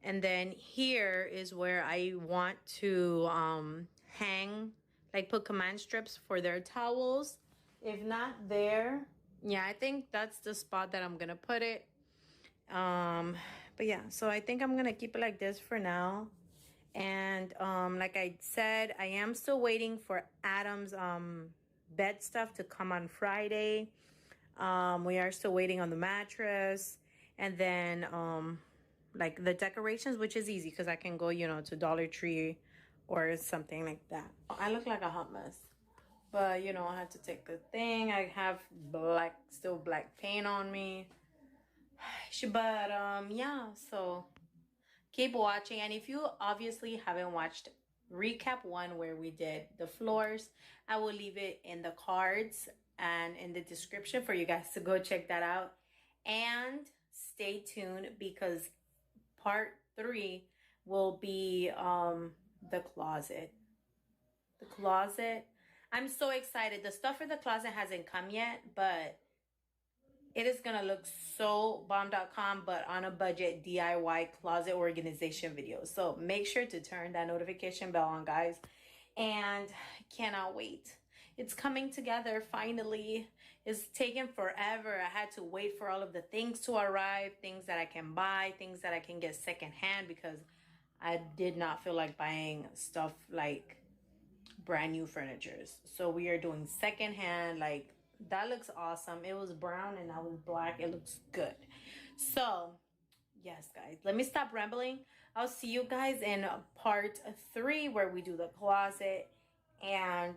And then here is where I want to hang, like put command strips for their towels. If not there, yeah, I think that's the spot that I'm gonna put it. But yeah, so I think I'm gonna keep it like this for now. And like I said, I am still waiting for Adam's bed stuff to come on Friday. We are still waiting on the mattress, and then like the decorations, which is easy because I can go, you know, to Dollar Tree or something like that. I look like a hot mess, but you know, I have to take the thing. I have still black paint on me. But yeah, so keep watching. And if you obviously haven't watched recap 1 where we did the floors, I will leave it in the cards and in the description for you guys to go check that out. And stay tuned because part 3 will be the closet. The closet. I'm so excited. The stuff for the closet hasn't come yet, but it is gonna look so bomb.com, but on a budget DIY closet organization video. So make sure to turn that notification bell on, guys. And cannot wait. It's coming together finally. It's taken forever. I had to wait for all of the things to arrive, things that I can buy, things that I can get secondhand, because I did not feel like buying stuff like brand new furnitures. So we are doing secondhand. Like, that looks awesome. It was brown and I was black. It looks good. So yes, guys, let me stop rambling. I'll see you guys in part 3 where we do the closet and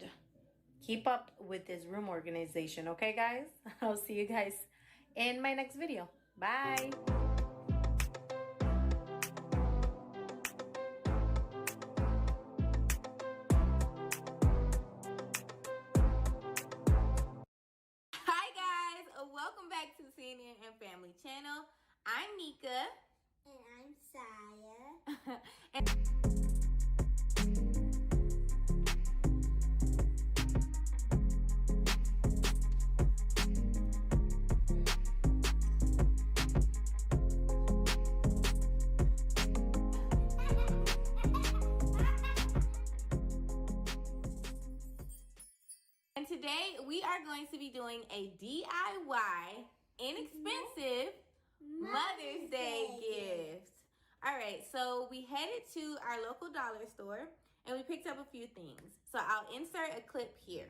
keep up with this room organization. Okay, guys? I'll see you guys in my next video. Bye. Hi guys, welcome back to CNN and Family Channel. I'm Nika. And I'm Saya. And today we are going to be doing a DIY, inexpensive Mother's Day gift. All right, so we headed to our local dollar store and we picked up a few things. So I'll insert a clip here.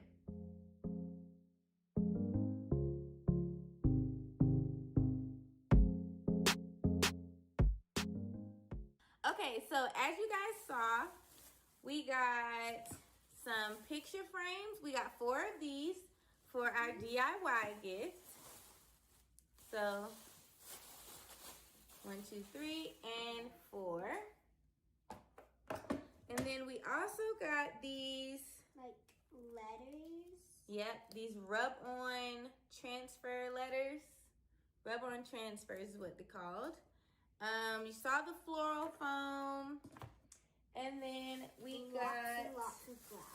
Okay, so as you guys saw, we got some picture frames. We got 4 of these for our DIY gift. So 1, 2, 3, and 4. And then we also got these, like, letters. Yep, these rub-on transfer letters. Rub-on transfer is what they're called. You saw the floral foam. And then we got lots of flowers.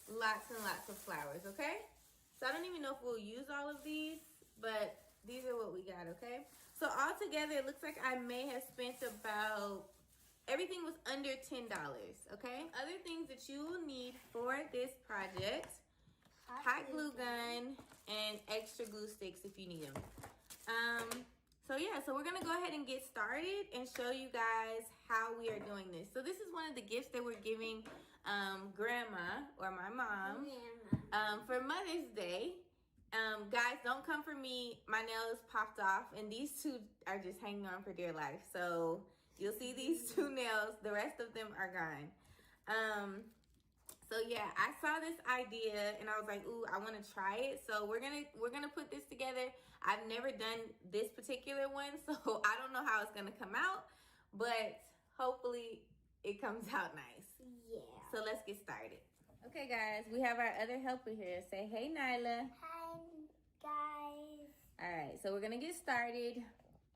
Lots and lots of flowers, okay? So I don't even know if we'll use all of these, but these are what we got, okay? So all together, it looks like I may have spent about, everything was under $10, okay? Other things that you will need for this project, hot glue gun and extra glue sticks if you need them. So yeah, so we're gonna go ahead and get started and show you guys how we are doing this. So this is one of the gifts that we're giving grandma or my mom for Mother's Day. Guys, don't come for me. My nails popped off and these 2 are just hanging on for dear life. So you'll see these 2 nails. The rest of them are gone. So yeah, I saw this idea and I was like, ooh, I want to try it. So we're gonna put this together. I've never done this particular one, so I don't know how it's gonna come out, but hopefully it comes out nice. Yeah. So let's get started. Okay, guys, we have our other helper here. Say hey, Nyla. Hi, guys. All right, so we're gonna get started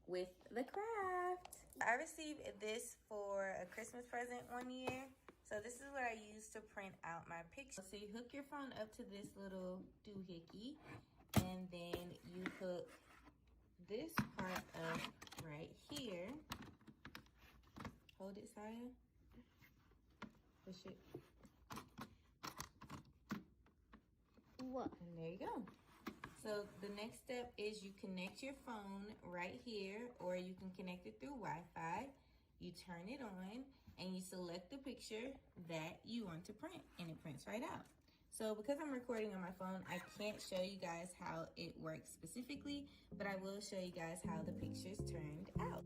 with the craft. I received this for a Christmas present one year. So this is what I use to print out my pictures. So you hook your phone up to this little doohickey, and then you hook this part up right here. Hold it, Saya. Push it. What? And there you go. So the next step is you connect your phone right here, or you can connect it through Wi-Fi. You turn it on and you select the picture that you want to print, and it prints right out. So because I'm recording on my phone, I can't show you guys how it works specifically, but I will show you guys how the pictures turned out.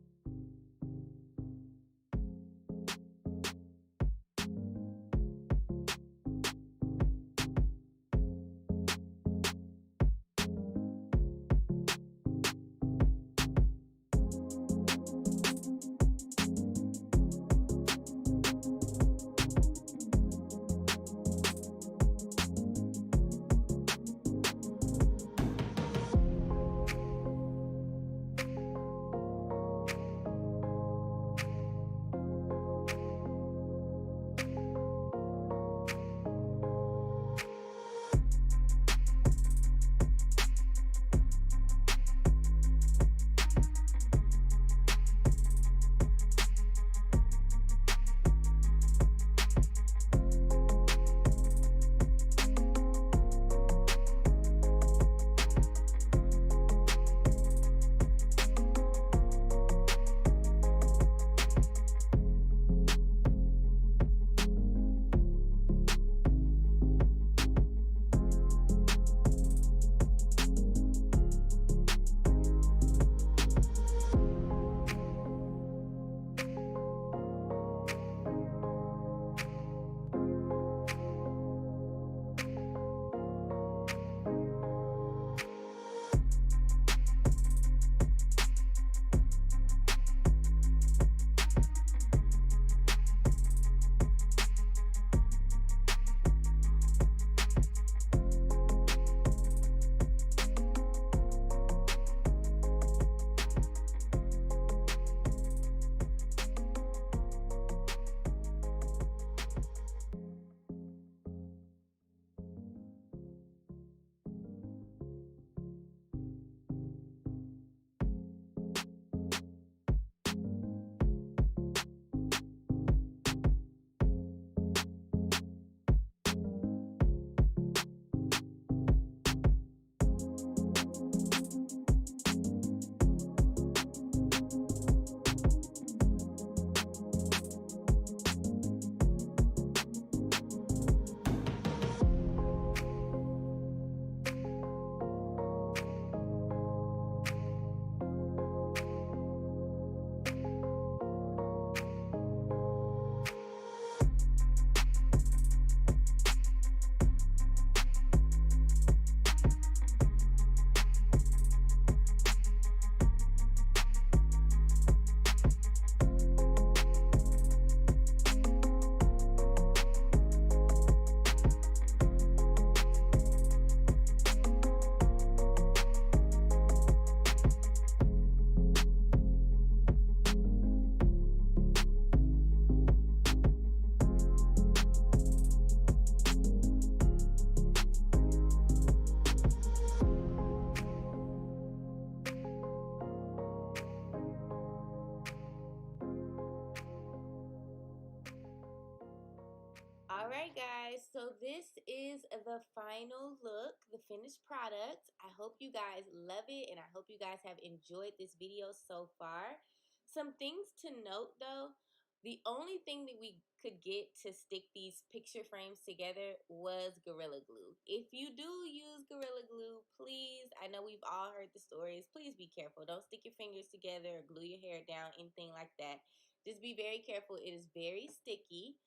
All right, guys, so this is the final look, the finished product. I hope you guys love it, and I hope you guys have enjoyed this video so far. Some things to note, though. The only thing that we could get to stick these picture frames together was Gorilla Glue. If you do use Gorilla Glue, please, I know we've all heard the stories, please be careful. Don't stick your fingers together or glue your hair down, anything like that. Just be very careful. It is very sticky.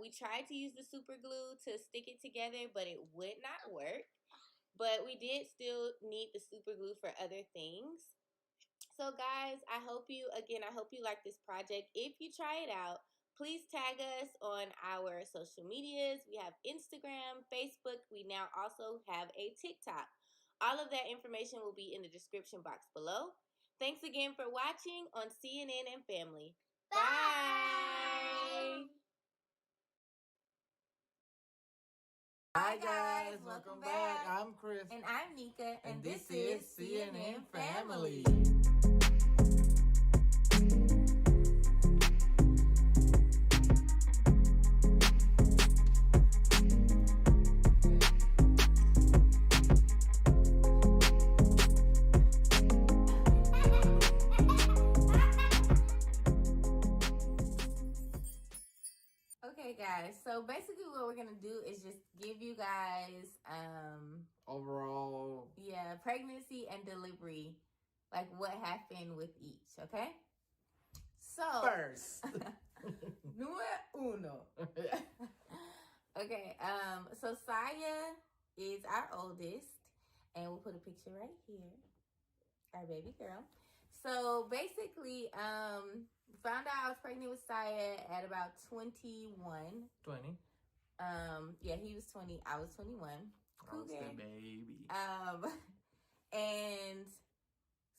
We tried to use the super glue to stick it together, but it would not work. But we did still need the super glue for other things. So guys, I hope you like this project. If you try it out, please tag us on our social medias. We have Instagram, Facebook. We now also have a TikTok. All of that information will be in the description box below. Thanks again for watching on CNN and Family. Bye. Hi guys, welcome back. I'm Chris. And I'm Nika, and this is CNN Family. Okay guys, so basically what we're gonna do is just give you guys Overall, pregnancy and delivery, like what happened with each, okay? So first. Numero uno. Okay, so Saya is our oldest, and we'll put a picture right here. Our baby girl. So basically, found out I was pregnant with Saya at about 21. 20. Yeah, he was 20. I was 21. I was the baby. And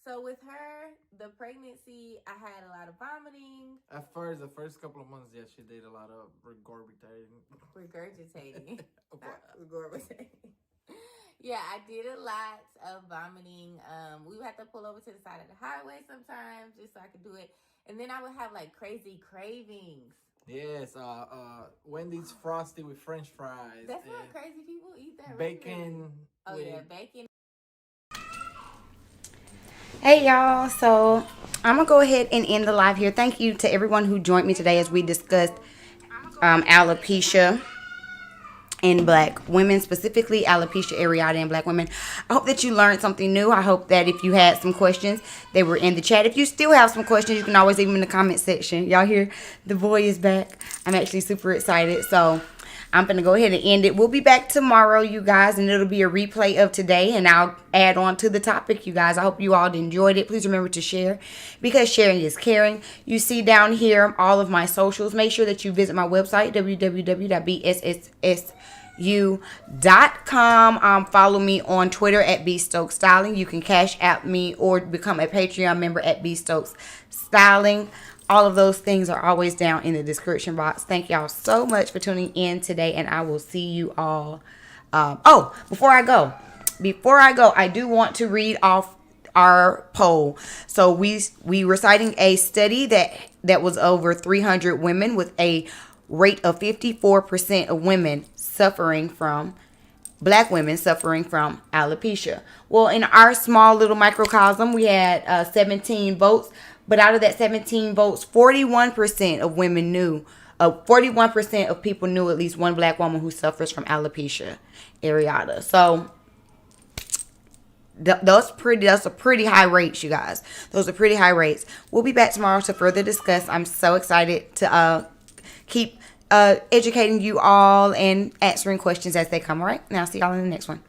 so with her, the pregnancy, I had a lot of vomiting. At first, the first couple of months, she did a lot of regurgitating. Regurgitating. Regurgitating. Yeah, I did a lot of vomiting. We would have to pull over to the side of the highway sometimes just so I could do it. And then I would have like crazy cravings. Yes, Wendy's Frosty with French fries. That's not crazy. People eat that. Bacon. Oh yeah, bacon. Hey y'all, so I'm gonna go ahead and end the live here. Thank you to everyone who joined me today as we discussed alopecia in black women, specifically alopecia areata in black women. I hope that you learned something new. I hope that if you had some questions, they were in the chat. If you still have some questions, you can always leave them in the comment section. Y'all hear the boy is back. I'm actually super excited. So I'm going to go ahead and end it. We'll be back tomorrow, you guys, and it'll be a replay of today, and I'll add on to the topic, you guys. I hope you all enjoyed it. Please remember to share, because sharing is caring. You see down here all of my socials. Make sure that you visit my website, www.bssu.com. Follow me on Twitter at Stokes Styling. You can cash app me or become a Patreon member at Stokes Styling. All of those things are always down in the description box. Thank y'all so much for tuning in today, and I will see you all. Before I go, I do want to read off our poll. So we were citing a study that was over 300 women with a rate of 54% of women black women suffering from alopecia. Well, in our small little microcosm, we had 17 votes. But out of that 17 votes, 41% of women knew, 41% of people knew at least one black woman who suffers from alopecia areata. So that's a pretty high rates, you guys. Those are pretty high rates. We'll be back tomorrow to further discuss. I'm so excited to keep educating you all and answering questions as they come. All right, now see y'all in the next one.